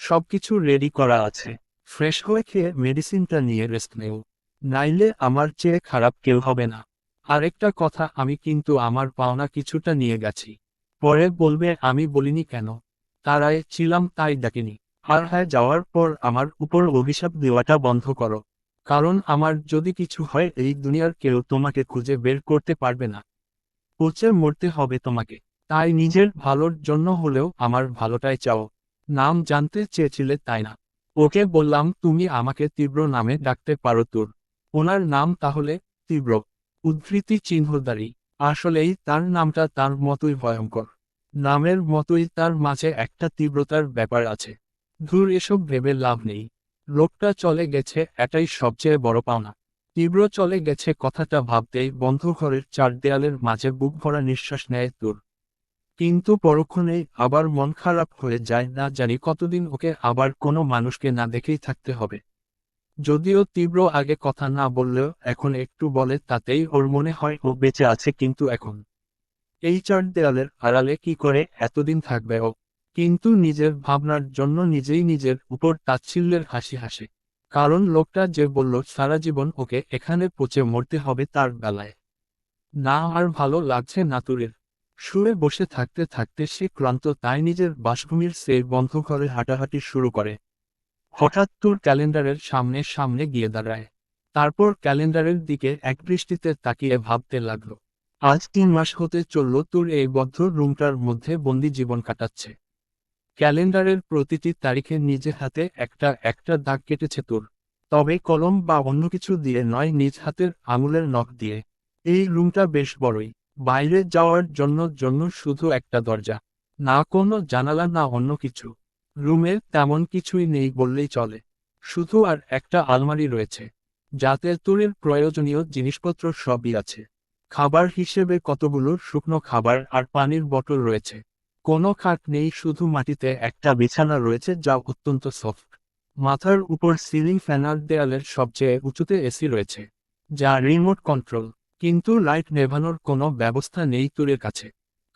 সবকিছু রেডি করা আছে। ফ্রেশ হয়ে খেয়ে মেডিসিনটা নিয়ে রেস্ট নেও। নাইলে আমার চেয়ে খারাপ কেউ হবে না। আরেকটা কথা, আমি কিন্তু আমার পাওনা কিছুটা নিয়ে গেছি। পরে বলবে আমি বলিনি কেন। তারায় ছিলাম তাই ডাকিনি। আর হ্যাঁ, যাওয়ার পর আমার উপর অভিশাপ দেওয়াটা বন্ধ করো। কারণ আমার যদি কিছু হয় এই দুনিয়ার কেউ তোমাকে খুঁজে বের করতে পারবে না। পচে মরতে হবে তোমাকে। তাই নিজের ভালোর জন্য হলেও আমার ভালোটাই চাও। নাম জানতে চেয়েছিলে তাই না? ওকে বললাম তুমি আমাকে তীব্র নামে ডাকতে পারো তোর। ওনার নাম তাহলে তীব্র উদ্ধৃতি চিহ্নধারী। আসলেই তার নামটা তার মতোই ভয়ঙ্কর। নামের মতোই তার মাঝে একটা তীব্রতার ব্যাপার আছে। ধুর, এসব ভেবে লাভ নেই। লোকটা চলে গেছে, এটাই সবচেয়ে বড় পাওনা। তীব্র চলে গেছে কথাটা ভাবতেই বন্ধ ঘরের চার দেয়ালের মাঝে বুক ভরা নিঃশ্বাস নেয় তোর। কিন্তু পরক্ষণেই আবার মন খারাপ হয়ে যায়, না জানি কতদিন ওকে আবার কোনো মানুষকে না দেখেই থাকতে হবে। যদিও তীব্র আগে কথা না বললেও এখন একটু বলে, তাতেই ওর মনে হয় ও বেঁচে আছে। কিন্তু এখন এই চার দেয়ালের আড়ালে কি করে এতদিন থাকবে ও? কিন্তু নিজের ভাবনার জন্য নিজেই নিজের উপর তাচ্ছিল্যের হাসি হাসে। কারণ লোকটা যে বলল সারা জীবন ওকে এখানে পচে মরতে হবে, তার বেলায় না আর ভালো লাগছে না তুরের। শুয়ে বসে থাকতে থাকতে সে ক্লান্ত, তাই নিজের বাসভূমির সেই বন্ধ ঘরে হাঁটাহাঁটি শুরু করে। হঠাৎ তুর ক্যালেন্ডারের সামনে সামনে গিয়ে দাঁড়ায়। তারপর ক্যালেন্ডারের দিকে একদৃষ্টিতে তাকিয়ে ভাবতে লাগলো। আজ 3 মাস হতে চলল তুর এই বদ্ধ রুমটার মধ্যে বন্দি জীবন কাটাচ্ছে। ক্যালেন্ডারের প্রতিটি তারিখে নিজে হাতে একটা একটা দাগ কেটেছে তুর। তবে কলম বা অন্য কিছু দিয়ে নয়, নিজ হাতের আঙুলের নখ দিয়ে। এই রুমটা বেশ বড়ই। বাইরে যাওয়ার জন্য শুধু একটা দরজা। না কোনো জানালা না অন্য কিছু। রুমে তেমন কিছুই নেই বললেই চলে। শুধু আর একটা আলমারি রয়েছে, যাতে তুরের প্রয়োজনীয় জিনিসপত্র সবই আছে। খাবার হিসেবে কতগুলো শুকনো খাবার আর পানির বোতল রয়েছে। কোনো খাট নেই, শুধু মাটিতে একটা বিছানা রয়েছে যা অত্যন্ত সফট। মাথার উপর সিলিং ফ্যান আর দেয়ালের সবচেয়ে উঁচুতে এসি রয়েছে, যা রিমোট কন্ট্রোল। কিন্তু লাইট নেভানোর কোনো ব্যবস্থা নেই তুরের কাছে।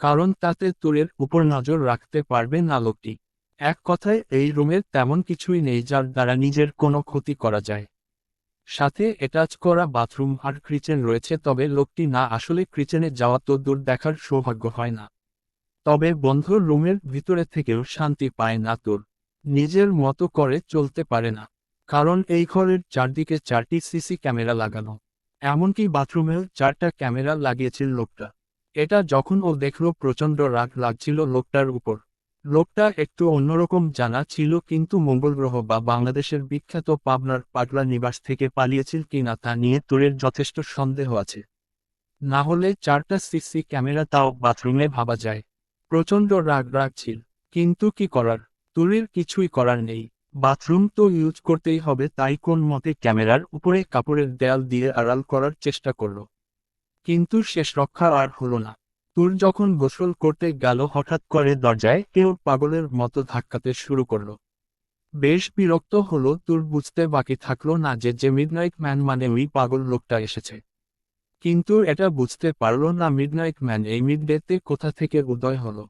কারণ তাতে তুরের উপর নজর রাখতে পারবে না লোকটি। এক কথায় এই রুমের তেমন কিছুই নেই যার দ্বারা নিজের কোনো ক্ষতি করা যায়। সাথে অ্যাটাচ করা বাথরুম আর কিচেন রয়েছে, তবে লোকটি না আসলে কিচেনে যাওয়া তো দূর দেখার সৌভাগ্য হয় না। তবে বন্ধ রুমের ভিতরে থেকেও শান্তি পায় না তোর। নিজের মতো করে চলতে পারে না। কারণ এই ঘরের চারদিকে 4টি সিসি ক্যামেরা লাগানো। এমনকি বাথরুমেও 4টা ক্যামেরা লাগিয়েছিল লোকটা। এটা যখন ও দেখল প্রচণ্ড রাগ লাগছিল লোকটার উপর। লোকটা একটু অন্যরকম জানা ছিল, কিন্তু মঙ্গল গ্রহ বা বাংলাদেশের বিখ্যাত পাবনার পাগলা নিবাস থেকে পালিয়েছিল কিনা তা নিয়ে তোরের যথেষ্ট সন্দেহ আছে। না হলে 4টা সিসি ক্যামেরা তাও বাথরুমে ভাবা যায়। প্রচণ্ড রাগ ছিল। কিন্তু কি করার? তুরির কিছুই করার নেই। বাথরুম তো ইউজ করতেই হবে, তাই কোন মতে ক্যামেরার উপরে কাপড়ের দেয়াল দিয়ে আড়াল করার চেষ্টা করল। কিন্তু শেষ রক্ষা আর হলো না। তুর যখন গোসল করতে গেল, হঠাৎ করে দরজায় কেউ পাগলের মতো ধাক্কাতে শুরু করলো। বেশ বিরক্ত হলো তুর, বুঝতে বাকি থাকলো না যে যে মিডনাইট ম্যান মানে ওই পাগল লোকটা এসেছে। কিন্তু এটা বুঝতে পারল না মিডনাইট ম্যান এই মিডডেতে কোথা থেকে উদয় হলো।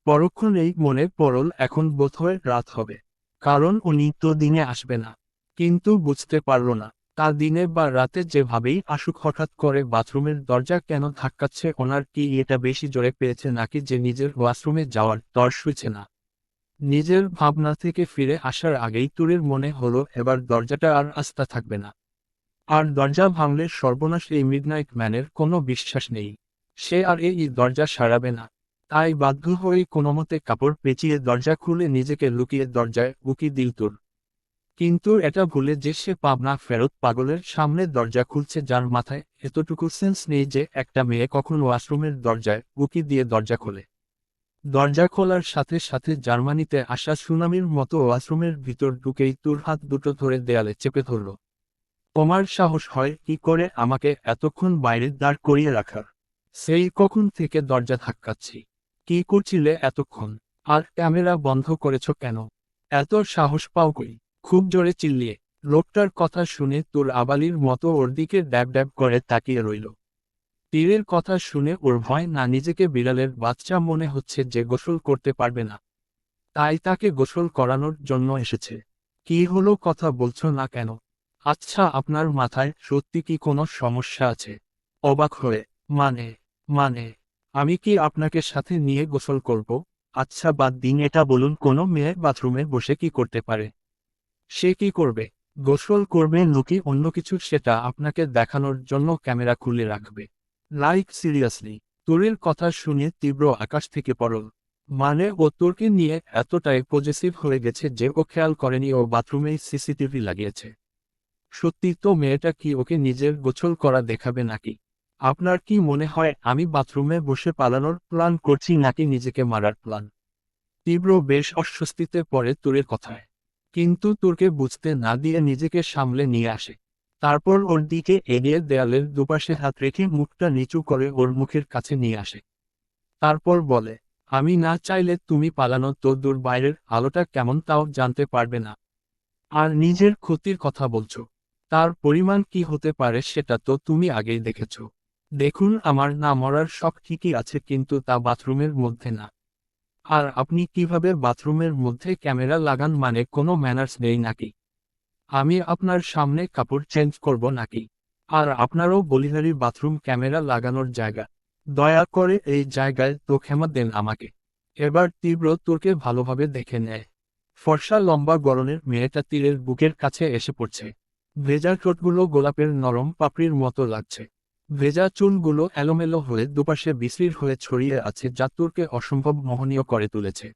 পরক্ষণেই মনে পড়ল এখন বোধহয় রাত হবে। কারণ উনি তো দিনে আসবে না। কিন্তু বুঝতে পারল না তা দিনে বা রাতে যেভাবেই আসুক, হঠাৎ করে বাথরুমের দরজা কেন ধাক্কাচ্ছে। ওনার কি এটা বেশি জোরে পেয়েছে, নাকি যে নিজের ওয়াশরুমে যাওয়ার তর সইছে না? নিজের ভাবনা থেকে ফিরে আসার আগেই তুরের মনে হলো এবার দরজাটা আর আস্থা থাকবে না। আর দরজা ভাঙলে সর্বনাশ। এই মিডনাইট ম্যানের কোনো বিশ্বাস নেই। সে আর এই দরজা সারাবে না। তাই বাধ্য হয়েই কোনোমতে কাপড় পেঁচিয়ে দরজা খুলে নিজেকে লুকিয়ে দরজায় উকি দিল তুর। কিন্তু এটা ভুলে যে সে পাবনা ফেরত পাগলের সামনে দরজা খুলছে, যার মাথায় এতটুকু সেন্স নেই যে একটা মেয়ে কখন ওয়াশরুমের দরজায় উকি দিয়ে দরজা খোলে। দরজা খোলার সাথে সাথে জার্মানিতে আসা সুনামির মতো ওয়াশরুমের ভিতর ঢুকেই তুর হাত দুটো ধরে দেয়ালে চেপে ধরল। তোমার সাহস হয় কি করে আমাকে এতক্ষণ বাইরে দাঁড় করিয়ে রাখার? সেই কখন থেকে দরজা ধাক্কাচ্ছি। কি করছিলে এতক্ষণ? আর ক্যামেরা বন্ধ করেছ কেন? এত সাহস পাও কই? খুব জোরে চিল্লিয়ে। লোকটার কথা শুনে তোর আবালির মতো ওর দিকে ড্যাব ড্যাব করে তাকিয়ে রইল। তীরের কথা শুনে ওর ভয় না, নিজেকে বিড়ালের বাচ্চা মনে হচ্ছে যে গোসল করতে পারবে না। তাই তাকে গোসল করানোর জন্য এসেছে। কি হলো, কথা বলছো না কেন? আচ্ছা, আপনার মাথায় সত্যি কি কোনো সমস্যা আছে? অবাক হয়ে, মানে মানে আমি কি আপনাকে সাথে নিয়ে গোসল করব? আচ্ছা বাদ দিন এটা, বলুন কোনো মেয়ে বাথরুমে বসে কি করতে পারে? সে কি করবে? গোসল করবে নাকি অন্য কিছু সেটা আপনাকে দেখানোর জন্য ক্যামেরা খুলে রাখবে? Like seriously? তোরের কথা শুনে তীব্র আকাশ থেকে পড়ল। মানে ও তোরকে নিয়ে এতটাই পজেসিভ হয়ে গেছে যে ও খেয়াল করেনি ও বাথরুমেই সিসিটিভি লাগিয়েছে। সত্যি তো, মেয়েটা কি ওকে নিজের গোসল করা দেখাবে নাকি? আপনার কি মনে হয় আমি বাথরুমে বসে পালানোর প্ল্যান করছি নাকি নিজেকে মারার প্ল্যান? তীব্র বেশ অস্বস্তিতে পড়ে তোরের কথায়, কিন্তু তোরকে বুঝতে না দিয়ে নিজেকে সামলে নিয়ে আসে। তারপর ওর দিকে এগিয়ে দেয়ালের দুপাশে হাত রেখে মুখটা নিচু করে ওর মুখের কাছে নিয়ে আসে। তারপর বলে, আমি না চাইলে তুমি পালানো তো দূর, বাইরের আলোটা কেমন তাও জানতে পারবে না। আর নিজের ক্ষতির কথা বলছো, তার পরিমাণ কি হতে পারে সেটা তো তুমি আগেই দেখেছো। দেখুন, আমার না মরার শখ ঠিকই আছে, কিন্তু তা বাথরুমের মধ্যে না। আর আপনি কিভাবে বাথরুমের মধ্যে ক্যামেরা লাগান, মানে কোনো ম্যানার্স নেই নাকি? আমি আপনার সামনে কাপড় চেঞ্জ করব নাকি? আর আপনারও বলিহারি বাথরুম ক্যামেরা লাগানোর জায়গা? দয়া করে এই জায়গায় তো ক্ষমা দেন আমাকে। এবার তীব্র তোরকে ভালোভাবে দেখে নেয়। ফর্সা লম্বা গড়নের মেয়েটা তীরের বুকের কাছে এসে পড়ছে। ভেজা ঠোঁটগুলো গোলাপের নরম পাপড়ির মতো লাগছে। ভেজা চুলগুলো এলোমেলো হয়ে দুপাশে বিশ্রীর হয়ে ছড়িয়ে আছে, যা তোরকে অসম্ভব মোহনীয় করে তুলেছে।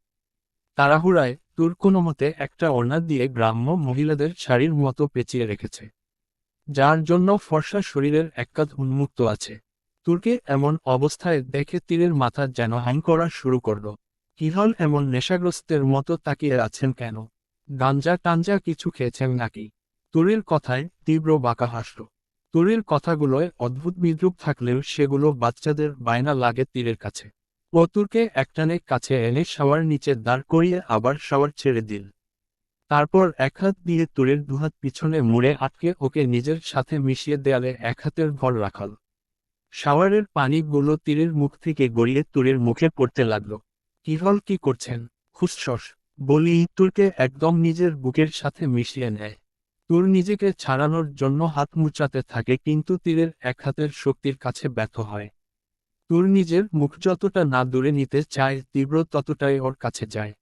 তাড়াহুড়ায় তোর কোনো মতে একটা ওড়না দিয়ে গ্রাম্য মহিলাদের শাড়ির মতো পেঁচিয়ে রেখেছে, যার জন্য ফর্সা শরীরের এককাঁধ উন্মুক্ত আছে। তুর্কে এমন অবস্থায় দেখে তীরের মাথা যেন হ্যাং করা শুরু করল। কিহল এমন নেশাগ্রস্তের মতো তাকিয়ে আছেন কেন? গাঞ্জা টাঞ্জা কিছু খেয়েছেন নাকি? তুরির কথায় তীব্র বাঁকা হাসল। তুরির কথাগুলোয় অদ্ভুত বিদ্রুপ থাকলেও সেগুলো বাচ্চাদের বায়না লাগে তীরের কাছে। ও তুর্কে একটানে কাছে এনে শাওয়ার নিচে দাঁড় করিয়ে আবার শাওয়ার ছেড়ে দিল। তারপর এক হাত দিয়ে তুরের দুহাত পিছনে মুড়ে আটকে ওকে নিজের সাথে মিশিয়ে দেয়ালে এক হাতের ভর রাখাল। শাওয়ারের পানিগুলো তীরের মুখ থেকে গড়িয়ে তুরের মুখে পড়তে লাগলো। কিহল কি করছেন? খুশস বলি তুরকে একদম নিজের বুকের সাথে মিশিয়ে নেয়। তুর নিজেকে ছাড়ানোর জন্য হাত মুচাতে থাকে, কিন্তু তীরের এক হাতের শক্তির কাছে ব্যর্থ হয়। তুর নিজের মুখ যতটা না দূরে নিতে চায়, তীব্র ততটাই ওর কাছে যায়।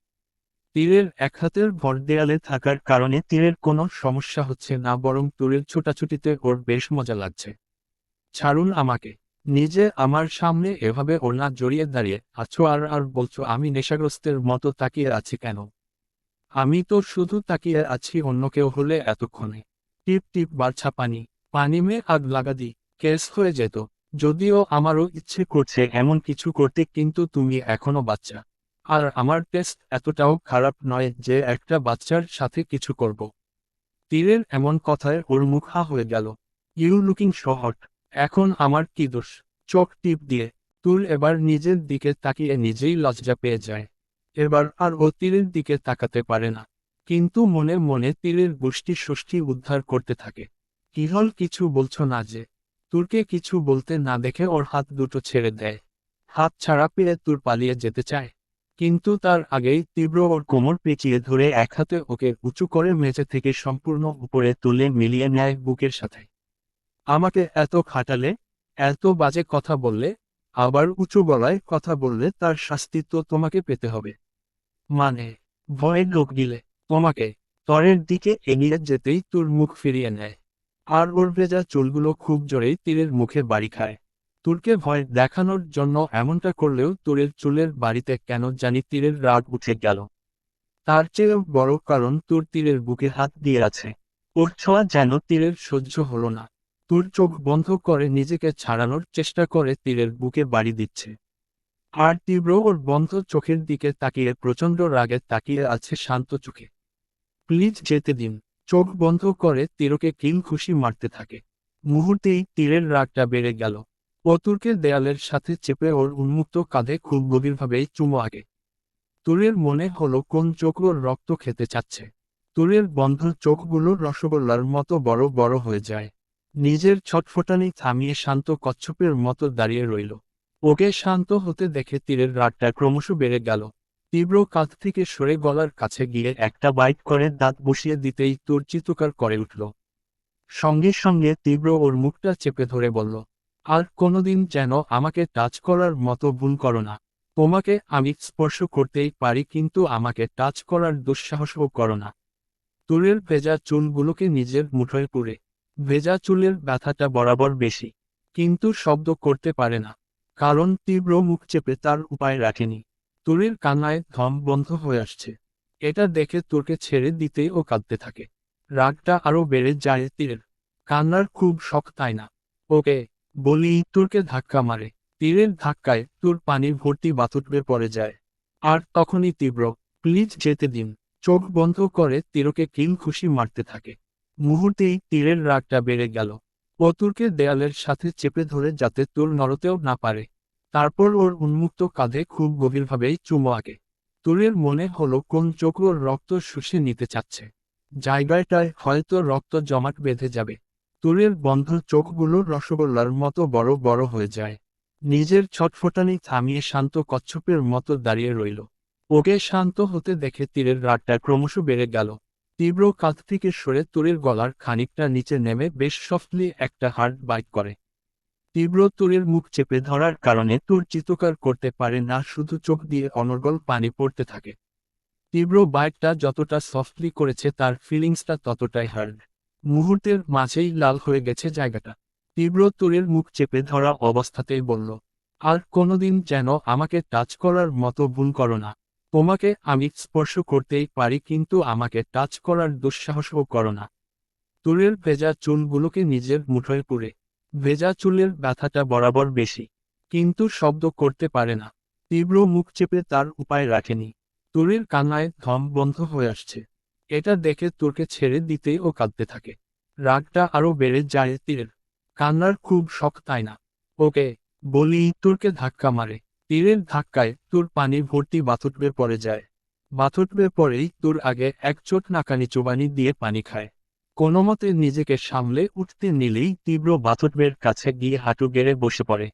তীরের এক হাতের ভর দেয়ালে থাকার কারণে তীরের কোনো সমস্যা হচ্ছে না, বরং তুরের ছোটাছুটিতে ওর বেশ মজা লাগছে। ছাড়ুন আমাকে। নিজে আমার সামনে এভাবে ওড়না জড়িয়ে দাঁড়িয়ে আছো আর আর বলছো আমি নেশাগ্রস্তের মতো তাকিয়ে আছি কেন? আমি তো শুধু তাকিয়ে আছি, অন্য কেউ হলে এতক্ষণে টিপ টিপ বাড়ছা পানি, পানি মেয়ে আগ লাগা দি, কেস হয়ে যেত। যদিও আমারও ইচ্ছে করছে এমন কিছু করতে, কিন্তু তুমি এখনো বাচ্চা। আর আমার টেস্ট এতটাও খারাপ নয় যে একটা বাচ্চার সাথে কিছু করব। তীরের এমন কথায় ওর মুখ হা হয়ে গেল। You looking so hot. এখন আমার কি দোষ? চোখ টিপ দিয়ে তুল এবার নিজের দিকে তাকিয়ে নিজেই লজ্জা পেয়ে যায়। এবার আর ও তীরের দিকে তাকাতে পারে না। কিন্তু মনে মনে তীরের গোষ্ঠী ষষ্ঠী উদ্ধার করতে থাকে। কিহল কিছু বলছো না যে? তুরকে কিছু বলতে না দেখে ওর হাত দুটো ছেড়ে দেয়। হাত ছাড়া পেয়ে তুর পালিয়ে যেতে চায়, কিন্তু তার আগেই তীব্র ওর কোমর পেঁচিয়ে ধরে এক হাতে ওকে উঁচু করে মেঝে থেকে সম্পূর্ণ উপরে তুলে মিলিয়ে নেয় বুকের সাথে। আমাকে এত খাটালে, এত বাজে কথা বললে, আবার উঁচু গলায় কথা বললে তার শাস্তি তো তোমাকে পেতে হবে। মানে ভয়ে লোক দিলে তোমাকে। তরের দিকে এগিয়ে যেতেই তোর মুখ ফিরিয়ে নেয়। আর ওর ভেজা চুলগুলো খুব জোরেই তীরের মুখে বাড়ি খায়। তুরকে ভয় দেখানোর জন্য এমনটা করলেও তুরের চুলের বাড়িতে কেন জানি তীরের রাগ উঠে গেল। তার চেয়েও বড় কারণ তুর তীরের বুকে হাত দিয়ে আছে। ওর ছোঁয়া যেন তীরের সহ্য হলো না। তুর চোখ বন্ধ করে নিজেকে ছাড়ানোর চেষ্টা করে তীরের বুকে বাড়ি দিচ্ছে। আর তীব্র ওর বন্ধ চোখের দিকে তাকিয়ে প্রচণ্ড রাগে তাকিয়ে আছে শান্ত চোখে। প্লিজ যেতে দিন। চোখ বন্ধ করে তীরকে কিল ঘুষি মারতে থাকে। মুহূর্তেই তীরের রাগটা বেড়ে গেল। ও তুরকে দেয়ালের সাথে চেপে ওর উন্মুক্ত কাঁধে খুব গভীরভাবেই চুমো আগে। তুরের মনে হলো কোন চোখ ওর রক্ত খেতে চাচ্ছে। তুরের বন্ধ চোখগুলো রসগোল্লার মতো বড় বড় হয়ে যায়। নিজের ছটফটানি থামিয়ে শান্ত কচ্ছপের মতো দাঁড়িয়ে রইল। ওকে শান্ত হতে দেখে তীরের রাগটা ক্রমশ বেড়ে গেল। তীব্র কাঁধ থেকে সরে গলার কাছে গিয়ে একটা বাইট করে দাঁত বসিয়ে দিতেই তুর চিৎকার করে উঠল। সঙ্গে সঙ্গে তীব্র ওর মুখটা চেপে ধরে বলল, আর কোনোদিন যেন আমাকে টাচ করার মতো ভুল করো না। তোমাকে আমি স্পর্শ করতেই পারি কিন্তু আমাকে টাচ করার দুঃসাহসও করো না। তুরের ভেজা চুলগুলোকে নিজের মুঠোয় পুরে, ভেজা চুলের ব্যথাটা বরাবর বেশি, কিন্তু শব্দ করতে পারে না, কারণ তীব্র মুখ চেপে তার উপায় রাখেনি। তুরের কান্নায় ধম বন্ধ হয়ে আসছে। এটা দেখে তোরকে ছেড়ে দিতেই ও কাঁদতে থাকে। রাগটা আরো বেড়ে যায় তীরের। কান্নার খুব শখ তাই না? ওকে বলি তোরকে ধাক্কা মারে। তীরের ধাক্কায় তোর পানি ভর্তি বাথরুমে পড়ে যায়। আর তখনই তীব্র, প্লিজ যেতে দিন, চোখ বন্ধ করে তীরকে কিল খুশি মারতে থাকে। মুহূর্তেই তীরের রাগটা বেড়ে গেল। ও তুরকে দেয়ালের সাথে চেপে ধরে যাতে তোর নড়তেও না পারে। তারপর ওর উন্মুক্ত কাঁধে খুব গভীরভাবেই চুমো আঁকে। তুরের মনে হলো কোন চোখ ওর রক্ত শুষে নিতে চাচ্ছে। জায়গাটায় হয়তো রক্ত জমাট বেঁধে যাবে। তুরের বন্ধ চোখগুলো রসগোল্লার মতো বড় বড় হয়ে যায়। নিজের ছটফটানি থামিয়ে শান্ত কচ্ছপের মতো দাঁড়িয়ে রইল। ওকে শান্ত হতে দেখে তীরের রাগটা ক্রমশ বেড়ে গেল। তীব্র কাঁধ থেকে সরে তুরের গলার খানিকটা নিচে নেমে বেশ সফটলি একটা হার্ড বাইট করে। তীব্র তুরের মুখ চেপে ধরার কারণে তুর চিৎকার করতে পারে না, শুধু চোখ দিয়ে অনর্গল পানি পড়তে থাকে। তীব্র বাইটটা যতটা সফটলি করেছে তার ফিলিংসটা ততটাই হার্ড। মুহূর্তের মাঝেই লাল হয়ে গেছে জায়গাটা। তীব্র তুরের মুখ চেপে ধরা অবস্থাতেই বলল, আর কোনোদিন যেন আমাকে টাচ করার মতো ভুল করো না। তোমাকে আমি স্পর্শ করতেই পারি কিন্তু আমাকে টাচ করার দুঃসাহসও করো না। তুরের ভেজা চুলগুলোকে নিজের মুঠোয় পুরে, ভেজা চুলের ব্যথাটা বরাবর বেশি, কিন্তু শব্দ করতে পারে না। তীব্র মুখ চেপে তার উপায় রাখেনি। তুরের কান্নায় ধম বন্ধ হয়ে আসছে। এটা দেখে তোরকে ছেড়ে দিতেই ও কাঁদতে থাকে। রাগটা আরো বেড়ে যায় তীরের। কান্নার খুব শখ তাই না? ওকে বলি তোরকে ধাক্কা মারে। তীরের ধাক্কায় তোর পানি ভর্তি বাথরুমে পড়ে যায়। বাথরুমে পড়েই তোর আগে এক চোট নাকানি চোবানি দিয়ে পানি খায়। কোনোমতে নিজেকে সামলে উঠতে নিলেই তীব্র বাথরুমের কাছে গিয়ে হাঁটু গেড়ে বসে পড়ে।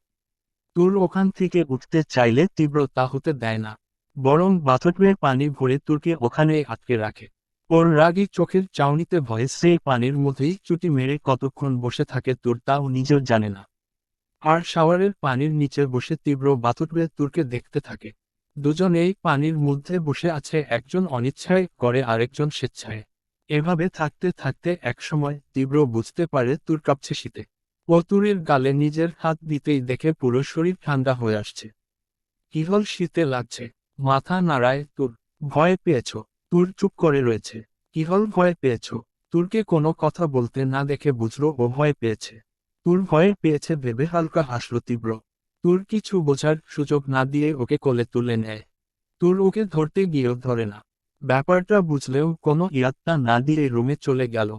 তুর ওখান থেকে উঠতে চাইলে তীব্র তা হতে দেয় না, বরং বাথরুমের পানি ভরে তুরকে ওখানেই আটকে রাখে। ওর রাগী চোখের চাউনিতে ভয়ে সেই পানির মধ্যেই চুটি মেরে কতক্ষণ বসে থাকে তুর তাও নিজেও জানে না। আর শাওয়ারের পানির নিচে বসে তীব্র বাথরুমে তুরকে দেখতে থাকে। দুজনেই পানির মধ্যে বসে আছে, একজন অনিচ্ছায় করে আরেকজন স্বেচ্ছায়। এভাবে থাকতে থাকতে একসময় তীব্র বুঝতে পারে তুর কাঁপছে শীতে। ও তুরের গালে নিজের হাত দিতেই দেখে পুরো শরীর ঠান্ডা হয়ে আসছে। কি হল, শীতে লাগছে? মাথা নাড়ায় তুর। ভয় পেয়েছ? তুর চুপ করে রয়েছে। কি হল, ভয় পেয়েছ? তুরকে কোনো কথা বলতে না দেখে বুঝলো ও ভয় পেয়েছে। তুর ভয় পেয়েছে ভেবে হালকা হাসল তীব্র। তুর কিছু বোঝার সুযোগ না দিয়ে ওকে কোলে তুলে নেয়। তুর ওকে ধরতে গিয়েও ধরে না। ব্যাপারটা বুঝলেও কোনো ইয়াত্তা না দিয়ে রুমে চলে গেল।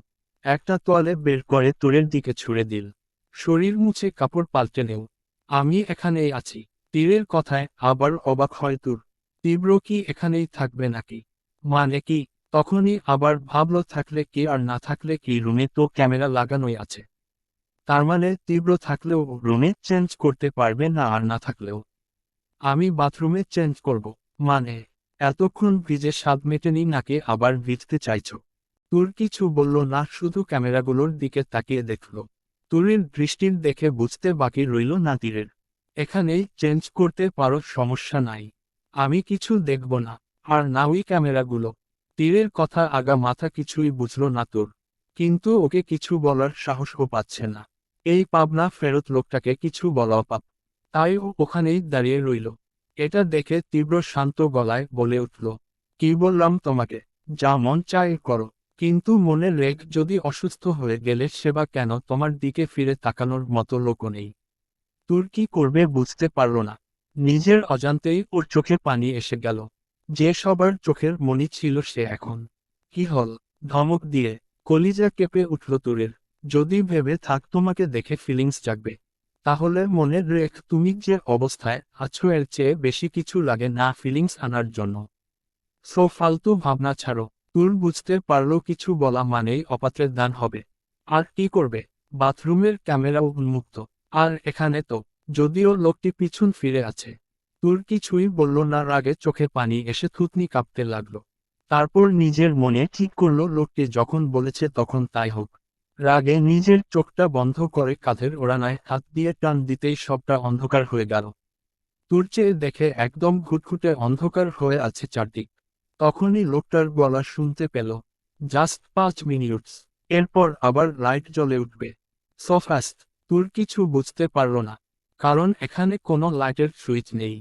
একটা তোয়ালে বের করে তুরের দিকে ছুঁড়ে দিল। শরীর মুছে কাপড় পাল্টে নেও। আমি এখানেই আছি। তীরের কথায় আবার অবাক হয় তুর। তীব্র কি এখানেই থাকবে নাকি? মানে কি? তখনই আবার ভাবল থাকলে কি আর না থাকলে কি, রুমে তো ক্যামেরা লাগানোই আছে। তার মানে তীব্র থাকলেও রুমে চেঞ্জ করতে পারবে না আর না থাকলেও আমি বাথরুমে চেঞ্জ করব। মানে এতক্ষণ ভিজে স্বাদ মেটেনি নাকি আবার ভিজতে চাইছো? তুর কিছু বলল না, শুধু ক্যামেরাগুলোর দিকে তাকিয়ে দেখল। তুরের দৃষ্টির দেখে বুঝতে বাকি রইল না তীরের। এখানেই চেঞ্জ করতে পারো, সমস্যা নাই। আমি কিছু দেখব না। আর না ওই ক্যামেরাগুলো। তীরের কথা আগা মাথা কিছুই বুঝল না তোর। কিন্তু ওকে কিছু বলার সাহসও পাচ্ছে না। এই পাবনা ফেরত লোকটাকে কিছু বলাও পাপ। তাই ও ওখানেই দাঁড়িয়ে রইল। এটা দেখে তীব্র শান্ত গলায় বলে উঠল, কি বললাম তোমাকে? যা মন চায় করো। কিন্তু মনে রেখ, যদি অসুস্থ হয়ে গেলে সেবা কেন তোমার দিকে ফিরে তাকানোর মতো লোকও নেই। তুর কি করবে বুঝতে পারল না। নিজের অজান্তেই ওর চোখে পানি এসে গেল। যে সবার চোখের মনি ছিল সে এখন কি হল? ধমক দিয়ে কলিজা কেঁপে উঠল তুরের। যদি ভেবে থাক তোমাকে দেখে ফিলিংস জাগবে, তাহলে মনে রেখ তুমি যে অবস্থায় আছো এর চেয়ে বেশি কিছু লাগে না ফিলিংস আনার জন্য। সো ফালতু ভাবনা ছাড়ো। তুর বুঝতে পারল কিছু বলা মানেই অপাত্রের দান হবে। আর কি করবে? বাথরুমের ক্যামেরাও উন্মুক্ত। আর এখানে তো যদিও লোকটি পিছন ফিরে আছে, তোর কিছুই বলল না, রাগে চোখে পানি এসে থুতনি কাঁপতে লাগলো। তারপর নিজের মনে ঠিক করলো লোকটি যখন বলেছে তখন তাই হোক। রাগে নিজের চোখটা বন্ধ করে কাঁধের ওড়ানায় হাত দিয়ে টান দিতেই সবটা অন্ধকার হয়ে গেল। দূর চেয়ে দেখে একদম ঘুটঘুটে অন্ধকার হয়ে আছে চারদিক। তখনই লোকটার গলা শুনতে পেল, জাস্ট 5 মিনিটস, এরপর আবার লাইট জ্বলে উঠবে। So fast. তোর কিছু বুঝতে পারল না, কারণ এখানে কোনো লাইটের সুইচ নেই।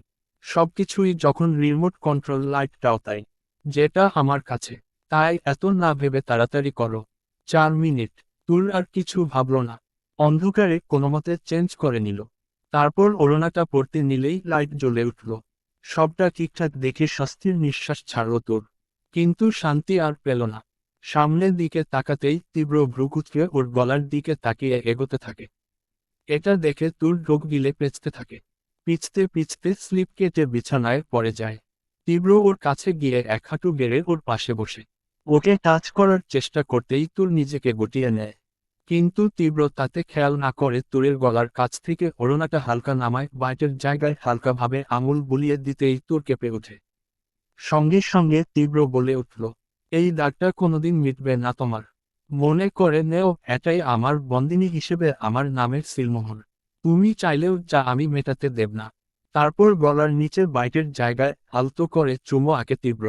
সবকিছুই যখন রিমোট কন্ট্রোল, লাইটটাও তাই, যেটা আমার কাছে। তাই এত না ভেবে তাড়াতাড়ি করো। 4 মিনিট। তোর আর কিছু ভাবল না, অন্ধকারে কোনোমতে চেঞ্জ করে নিল। তারপর ওড়নাটা পড়তে নিলেই লাইট জ্বলে উঠল। সবটা ঠিকঠাক দেখে স্বস্তির নিঃশ্বাস ছাড়ল তোর। কিন্তু শান্তি আর পেল না। সামনের দিকে তাকাতেই তীব্র ভ্রুকুচকে ওর গলার দিকে তাকিয়ে এগোতে থাকে। এটা দেখে তোর ঢোক গিলে পেঁচতে থাকে। পিছতে পিছতে স্লিপ কেটে বিছানায় পড়ে যায়। তীব্র ওর কাছে গিয়ে এক হাঁটু গেড়ে ওর পাশে বসে ওকে টাচ করার চেষ্টা করতেই তোর নিজেকে গুটিয়ে নেয়। কিন্তু তীব্র তাতে খেয়াল না করে তোরের গলার কাছ থেকে ওড়নাটা হালকা নামায়, বাইটের জায়গায় হালকাভাবে আঙুল বুলিয়ে দিতেই তোর কেঁপে ওঠে। সঙ্গে সঙ্গে তীব্র বলে উঠল, এই দাগটা কোনোদিন মিটবে না তোমার। মনে করে নেও এটাই আমার বন্দিনী হিসেবে আমার নামের সিলমোহর। তুমি চাইলেও যা আমি মেটাতে দেব না। তারপর গলার নিচে বাইটের জায়গায় আলতো করে চুমো আঁকে তীব্র।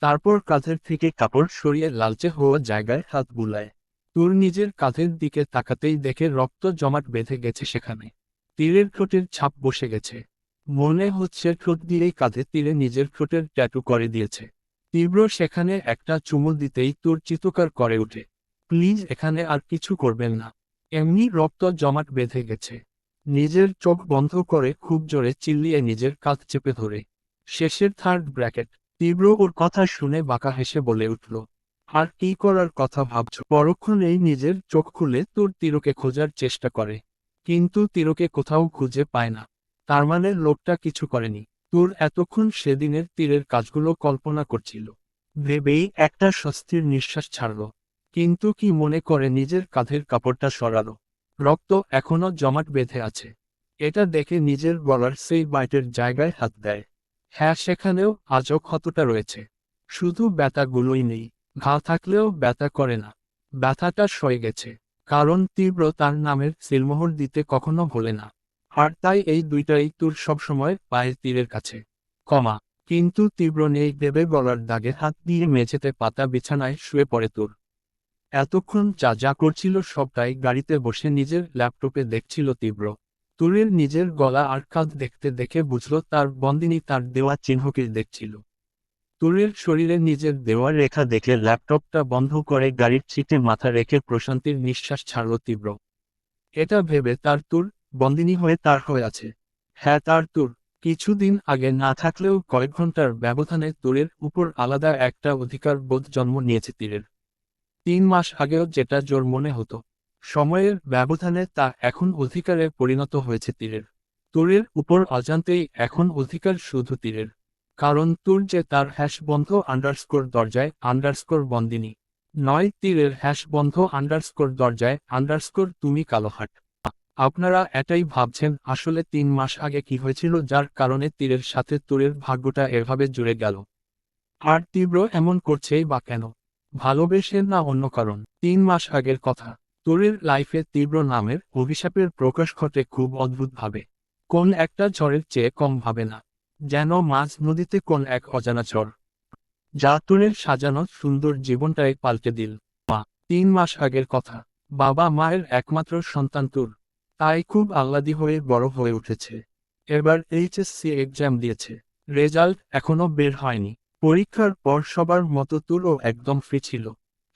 তারপর কাঁধের থেকে কাপড় সরিয়ে লালচে হওয়া জায়গায় হাত বুলায়। তোর নিজের কাঁধের দিকে তাকাতেই দেখে রক্ত জমাট বেঁধে গেছে সেখানে। তীরের ঠোঁটের ছাপ বসে গেছে। মনে হচ্ছে ঠোঁট দিয়েই কাঁধে তীরে নিজের ঠোঁটের ট্যাটু করে দিয়েছে। তীব্র সেখানে একটা চুমু দিতেই তোর চিৎকার করে ওঠে, প্লিজ এখানে আর কিছু করবেন না, এমনি রক্ত জমাট বেঁধে গেছে। নিজের চোখ বন্ধ করে খুব জোরে চিল্লিয়ে নিজের কাঁধ চেপে ধরে শেষের থার্ড ব্র্যাকেট। তীব্র ওর কথা শুনে বাঁকা হেসে বলে উঠল, আর কি করার কথা ভাবছো? পরক্ষণেই নিজের চোখ খুলে তোর তীরকে খোঁজার চেষ্টা করে, কিন্তু তীরকে কোথাও খুঁজে পায় না। তার মানে লোকটা কিছু করেনি। তোর এতক্ষণ সেদিনের তীরের কাজগুলো কল্পনা করছিল ভেবেই একটা স্বস্তির নিঃশ্বাস ছাড়ল। কিন্তু কি মনে করে নিজের কাঁধের কাপড়টা সরালো। রক্ত এখনো জমাট বেঁধে আছে। এটা দেখে নিজের গলার সেই বাইটের জায়গায় হাত দেয়। হ্যাঁ, সেখানেও আজও ক্ষতটা রয়েছে। শুধু ব্যথাগুলোই নেই, ঘা থাকলেও ব্যথা করে না। ব্যথাটা সয়ে গেছে, কারণ তীব্র তার নামের সিলমোহর দিতে কখনো ভোলে না। আর তাই এই দুইটাই তোর সবসময় পায়ের তীরের কাছে। কমা। কিন্তু তীব্র নেই ভেবে গলার দাগে হাত দিয়ে মেঝেতে পাতা বিছানায় শুয়ে পড়ে তোর। এতক্ষণ যা যা করছিল সবটাই গাড়িতে বসে নিজের ল্যাপটপে দেখছিল তীব্র। তুরের নিজের গলা আর কাঁধ দেখতে দেখে বুঝল তার বন্দিনী তার দেওয়া চিহ্নকে দেখছিল। তুরের শরীরে নিজের দেওয়া রেখা দেখে ল্যাপটপটা বন্ধ করে গাড়ির সিটে মাথা রেখে প্রশান্তির নিঃশ্বাস ছাড়ল তীব্র। এটা ভেবে তার তুর বন্দিনী হয়ে তার হয়ে আছে। হ্যাঁ, তার তুর। কিছুদিন আগে না থাকলেও কয়েক ঘন্টার ব্যবধানে তুরের উপর আলাদা একটা অধিকার বোধ জন্ম নিয়েছে তীরের। 3 মাস আগেও যেটা জোর মনে হতো, সময়ের ব্যবধানে তা এখন অধিকারে পরিণত হয়েছে তীরের। তুরের উপর অজান্তেই এখন অধিকার শুধু তীরের। কারণ তুর যে তার হ্যাশবন্ধ আন্ডারস্কোর দরজায় আন্ডারস্কোর বন্দিনী নয়, তীরের হ্যাশবন্ধ আন্ডারস্কোর দরজায় আন্ডারস্কোর তুমি কালোহাট। আপনারা এটাই ভাবছেন আসলে 3 মাস আগে কি হয়েছিল যার কারণে তীরের সাথে তুরের ভাগ্যটা এভাবে জুড়ে গেল। আর তীব্র এমন করছেই বা কেন? ভালোবেসে না অন্য কারণ? 3 মাস আগের কথা। তোরের লাইফে তীব্র নামের অভিশাপের প্রকাশ ঘটে খুব অদ্ভুতভাবে। কোন একটা ঝড়ের চেয়ে কম ভাবে না। যেন মাঝ নদীতে কোন এক অজানা ঝড়, যা তোরের সাজানো সুন্দর জীবনটাই পাল্টে দিল। 3 মাস আগের কথা। বাবা মায়ের একমাত্র সন্তান তোর, তাই খুব আহ্লাদী হয়ে বড় হয়ে উঠেছে। এবার এইচএসসি এক্সাম দিয়েছে, রেজাল্ট এখনো বের হয়নি। পরীক্ষার পর সবার মতো তোরও একদম ফ্রি ছিল।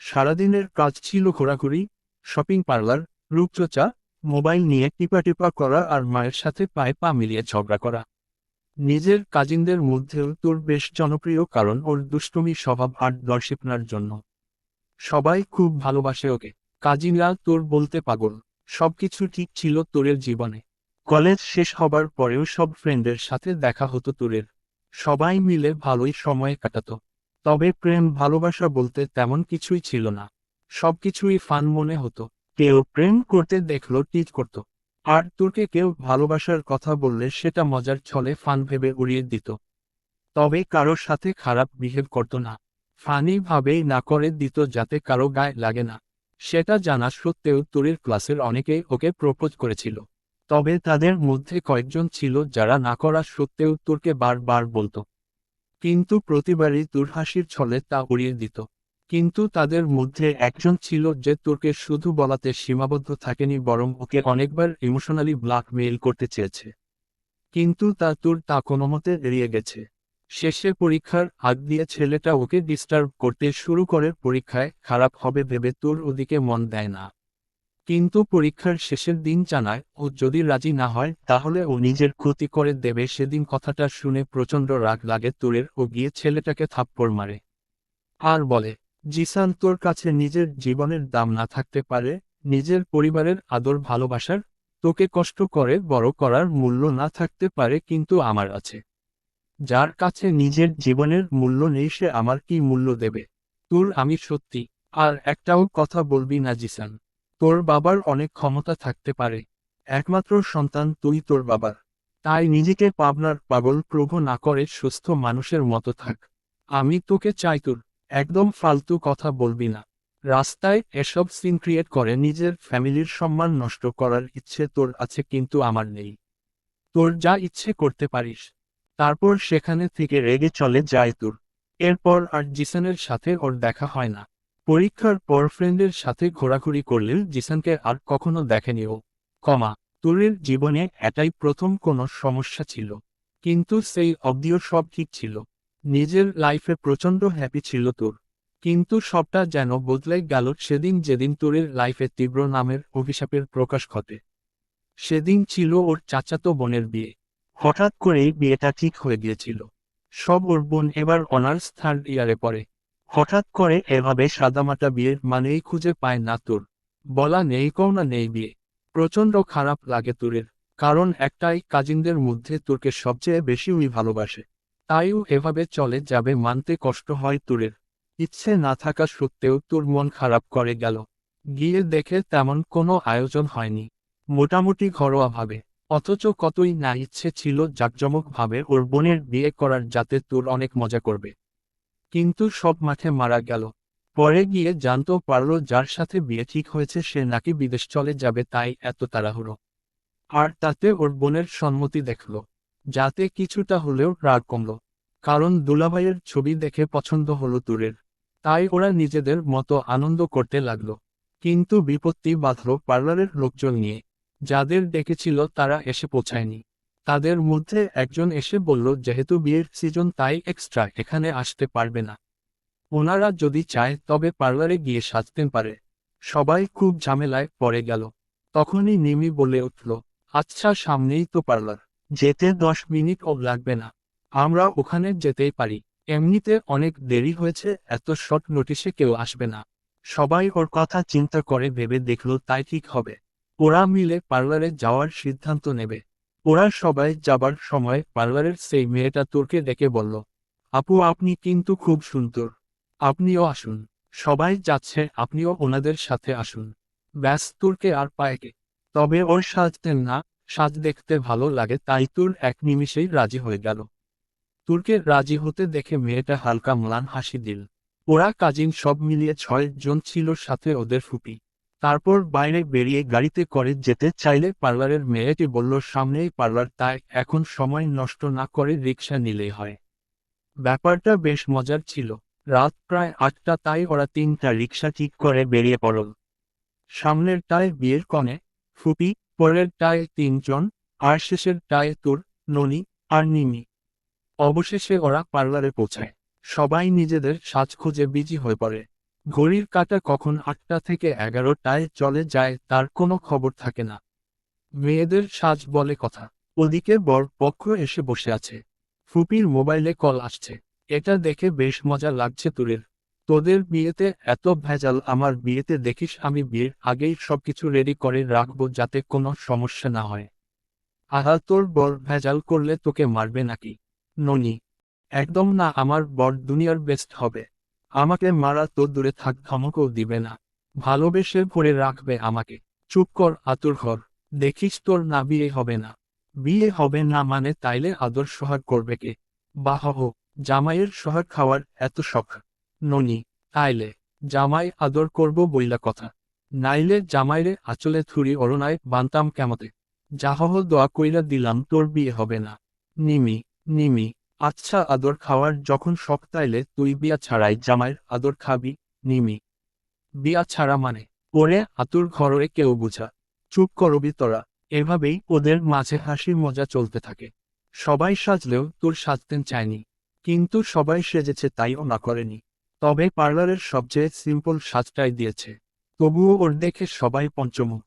সারাদিনের কাজ ছিল ঘোরাঘুরি, শপিং পার্লার, রূপচর্চা, মোবাইল নিয়ে টিপা করা আর মায়ের সাথে পায়ে পা মিলিয়ে ঝগড়া করা। নিজের কাজিনদের মধ্যেও তোর বেশ জনপ্রিয়, কারণ ওর দুষ্টুমি স্বভাব আর দর্শিপনার জন্য সবাই খুব ভালোবাসে ওকে। কাজিনরা তোর বলতে পাগল। সবকিছু ঠিক ছিল তোরের জীবনে। কলেজ শেষ হবার পরেও সব ফ্রেন্ডের সাথে দেখা হতো তোরের। সবাই মিলে ভালোই সময় কাটাতো। তবে প্রেম ভালোবাসা বলতে তেমন কিছুই ছিল না। সবকিছুই ফান মনে হতো। কেউ প্রেম করতে দেখলো টিজ করত, আর তোরকে কেউ ভালোবাসার কথা বললে সেটা মজার ছলে ফান ভেবে উড়িয়ে দিত। তবে কারোর সাথে খারাপ বিহেভ করতো না। ফানি ভাবেই না করে দিত যাতে কারো গায়ে লাগে না। সেটা জানা সত্ত্বেও তুরির ক্লাসের অনেকেই ওকে প্রপোজ করেছিল। তবে তাদের মধ্যে কয়েকজন ছিল যারা না করা সত্ত্বেও তোরকে বারবার বলতো। কিন্তু প্রতিবারই তোর হাসির ছলে তা উড়িয়ে দিত। কিন্তু তাদের মধ্যে একজন ছিল যে তোরকে শুধু বলাতে সীমাবদ্ধ থাকেনি, বরং ওকে অনেকবার ইমোশনালি ব্ল্যাকমেইল করতে চেয়েছে। কিন্তু তা কোনোমতে এড়িয়ে গেছে। শেষে পরীক্ষার আগ দিয়ে ছেলেটা ওকে ডিস্টার্ব করতে শুরু করে। পরীক্ষায় খারাপ হবে ভেবে তোর ওদিকে মন দেয় না। কিন্তু পরীক্ষার শেষের দিন জানায় ও যদি রাজি না হয় তাহলে ও নিজের ক্ষতি করে দেবে। সেদিন কথাটা শুনে প্রচণ্ড রাগ লাগে তোরের। ও গিয়ে ছেলেটাকে থাপ্পড় মারে আর বলে, জিসান, তোর কাছে নিজের জীবনের দাম না থাকতে পারে, নিজের পরিবারের আদর ভালোবাসার, তোকে কষ্ট করে বড় করার মূল্য না থাকতে পারে, কিন্তু আমার আছে। যার কাছে নিজের জীবনের মূল্য নেই সে আমার কি মূল্য দেবে? তোর আমি সত্যি। আর একটাও কথা বলবি না জিসান। তোর বাবার অনেক ক্ষমতা থাকতে পারে, একমাত্র সন্তান তুই তোর বাবার। তাই নিজেকে পাবনার পাগল প্রভু না করে সুস্থ মানুষের মতো থাক। আমি তোকে চাই। তোর একদম ফালতু কথা বলবি না। রাস্তায় এসব সিন ক্রিয়েট করে নিজের ফ্যামিলির সম্মান নষ্ট করার ইচ্ছে তোর আছে, কিন্তু আমার নেই। তোর যা ইচ্ছে করতে পারিস। তারপর সেখানে থেকে রেগে চলে যায় তোর। এরপর আর জিসানের সাথে ওর দেখা হয় না। পরীক্ষার পর ফ্রেন্ডের সাথে ঘোরাঘুরি করলেও জিসানকে আর কখনো দেখেনি ও। তোরের জীবনে এটাই প্রথম কোনো সমস্যা ছিল। কিন্তু সেই অবধিও সব ঠিক ছিল। নিজের লাইফে প্রচণ্ড হ্যাপি ছিল তোর। কিন্তু সবটা যেন বদলে গেল সেদিন যেদিন তোরের লাইফে তীব্র নামের অভিশাপের প্রকাশ ঘটে। সেদিন ছিল ওর চাচাতো বোনের বিয়ে। হঠাৎ করেই বিয়েটা ঠিক হয়ে গিয়েছিল। ওর বোন এবার অনার্স থার্ড ইয়ারে পড়ে। হঠাৎ করে এভাবে সাদামাটা বিয়ের মানেই খুঁজে পায় না তোর। বলা নেই কওনা নেই বিয়ে। প্রচণ্ড খারাপ লাগে তোরের। কারণ একটাই কাজিনদের মধ্যে তোরকে সবচেয়ে বেশি উই ভালোবাসে। তাইও এভাবে চলে যাবে মানতে কষ্ট হয় তোরের। ইচ্ছে না থাকা সত্ত্বেও তোর মন খারাপ করে গেল। গিয়ে দেখে তেমন কোনো আয়োজন হয়নি। মোটামুটি ঘরোয়াভাবে। অথচ কতই না ইচ্ছে ছিল জাঁকজমকভাবে ওর বোনের বিয়ে করার, যাতে তোর অনেক মজা করবে। কিন্তু সব মাঠে মারা গেল। পরে গিয়ে জানতেও পারলো যার সাথে বিয়ে ঠিক হয়েছে সে নাকি বিদেশ চলে যাবে, তাই এত তাড়াহুড়ো। আর তাতে ওর বোনের সম্মতি দেখল, যাতে কিছুটা হলেও রাগ কমল। কারণ দুলাভাইয়ের ছবি দেখে পছন্দ হলো তুরের। তাই ওরা নিজেদের মতো আনন্দ করতে লাগলো। কিন্তু বিপত্তি বাধল পার্লারের লোকজন নিয়ে। যাদের ডেকেছিল তারা এসে পৌঁছায়নি। তাদের মধ্যে একজন এসে বলল যেহেতু বিয়ের সিজন তাই এক্সট্রা এখানে আসতে পারবে না। ওনারা যদি চায় তবে পার্লারে গিয়ে সাজতে পারে। সবাই খুব ঝামেলায় পড়ে গেল। তখনই নিমি বলে উঠল, আচ্ছা, সামনেই তো পার্লার, যেতে 10 মিনিটও লাগবে না। আমরা ওখানে যেতেই পারি। এমনিতে অনেক দেরি হয়েছে, এত শর্ট নোটিশে কেউ আসবে না। সবাই ওর কথা চিন্তা করে ভেবে দেখল তাই ঠিক হবে। ওরা মিলে পার্লারে যাওয়ার সিদ্ধান্ত নেবে। ওরা সবাই যাবার সময় পার্লারের সেই মেয়েটা তোরকে ডেকে বলল, আপু, আপনি কিন্তু খুব সুন্দর। আপনিও আসুন। সবাই যাচ্ছে, আপনিও ওনাদের সাথে আসুন। ব্যাস, তোরকে আর পায়কে। তবে ওর সাজতেন না, সাজ দেখতে ভালো লাগে, তাই তোর এক নিমিষেই রাজি হয়ে গেল। তোরকে রাজি হতে দেখে মেয়েটা হালকা ম্লান হাসি দিল। ওরা কাজিন সব মিলিয়ে 6 জন ছিল, সাথে ওদের ফুপি। তারপর বাইরে বেরিয়ে গাড়িতে করে যেতে চাইলে পার্লারের মেয়েটি বলল সামনেই পার্লার, তাই এখন সময় নষ্ট না করে রিকশা নিলেই হয়। ব্যাপারটা বেশ মজার ছিল। রাত প্রায় 8টা, তাই ওরা 3টা রিকশা ঠিক করে বেরিয়ে পড়ল। সামনেরটায় বিয়ের কনে, ফুপি, পরেরটায় 3 জন, আর শেষেরটায় তোর, ননি আর নিমি। অবশেষে ওরা পার্লারে পৌঁছায়। সবাই নিজেদের সাজখোঁজে বিজি হয়ে পড়ে। ঘড়ির কাঁটা কখন 8টা থেকে 11টায় চলে যায় তার কোনো খবর থাকে না। মেয়েদের সাজ বলে কথা। ওদিকে বর পক্ষ এসে বসে আছে। ফুপির মোবাইলে কল আসছে। এটা দেখে বেশ মজা লাগছে তোরের। তোদের বিয়েতে এত ভেজাল, আমার বিয়েতে দেখিস আমি বিয়ের আগেই সবকিছু রেডি করে রাখবো যাতে কোনো সমস্যা না হয়। আহা, তোর বর ভেজাল করলে তোকে মারবে নাকি? ননি, একদম না, আমার বর দুনিয়ার বেস্ট হবে। আমাকে মারা তো দূরে থাক, ধমকও দিবে না। ভালোবেসে ভরে রাখবে আমাকে। চুপ কর, আতুর ঘর। দেখিস তোর না বিয়ে হবে না। বিয়ে হবে না মানে তাইলে আদর সোহাগ করবে কে? বাহ, জামাইয়ের সোহাগ খাওয়ার এত শখ। ননি, তাইলে জামাই আদর করব বইলা কথা। নাইলে জামাইরে আঁচলে থুরি অরুণায় বানতাম কেমতে। যাহহ দোয়া কইরা দিলাম তোর বিয়ে হবে না। নিমি, নিমি, আচ্ছা আদর খাওয়ার যখন শখ তাইলে তুই বিয়া ছাড়াই জামাইয়ের আদর খাবি। নিমি, বিয়া ছাড়া মানে? ওরে আতুর ঘরে কেউ বুঝা। চুপ করবি তোরা। এভাবেই ওদের মাঝে হাসি মজা চলতে থাকে। সবাই সাজলেও তোর সাজতেন চায়নি। কিন্তু সবাই সেজেছে তাইও না করেনি। তবে পার্লারের সবচেয়ে সিম্পল সাজটাই দিয়েছে। তবুও ওর দেখে সবাই পঞ্চমুখ।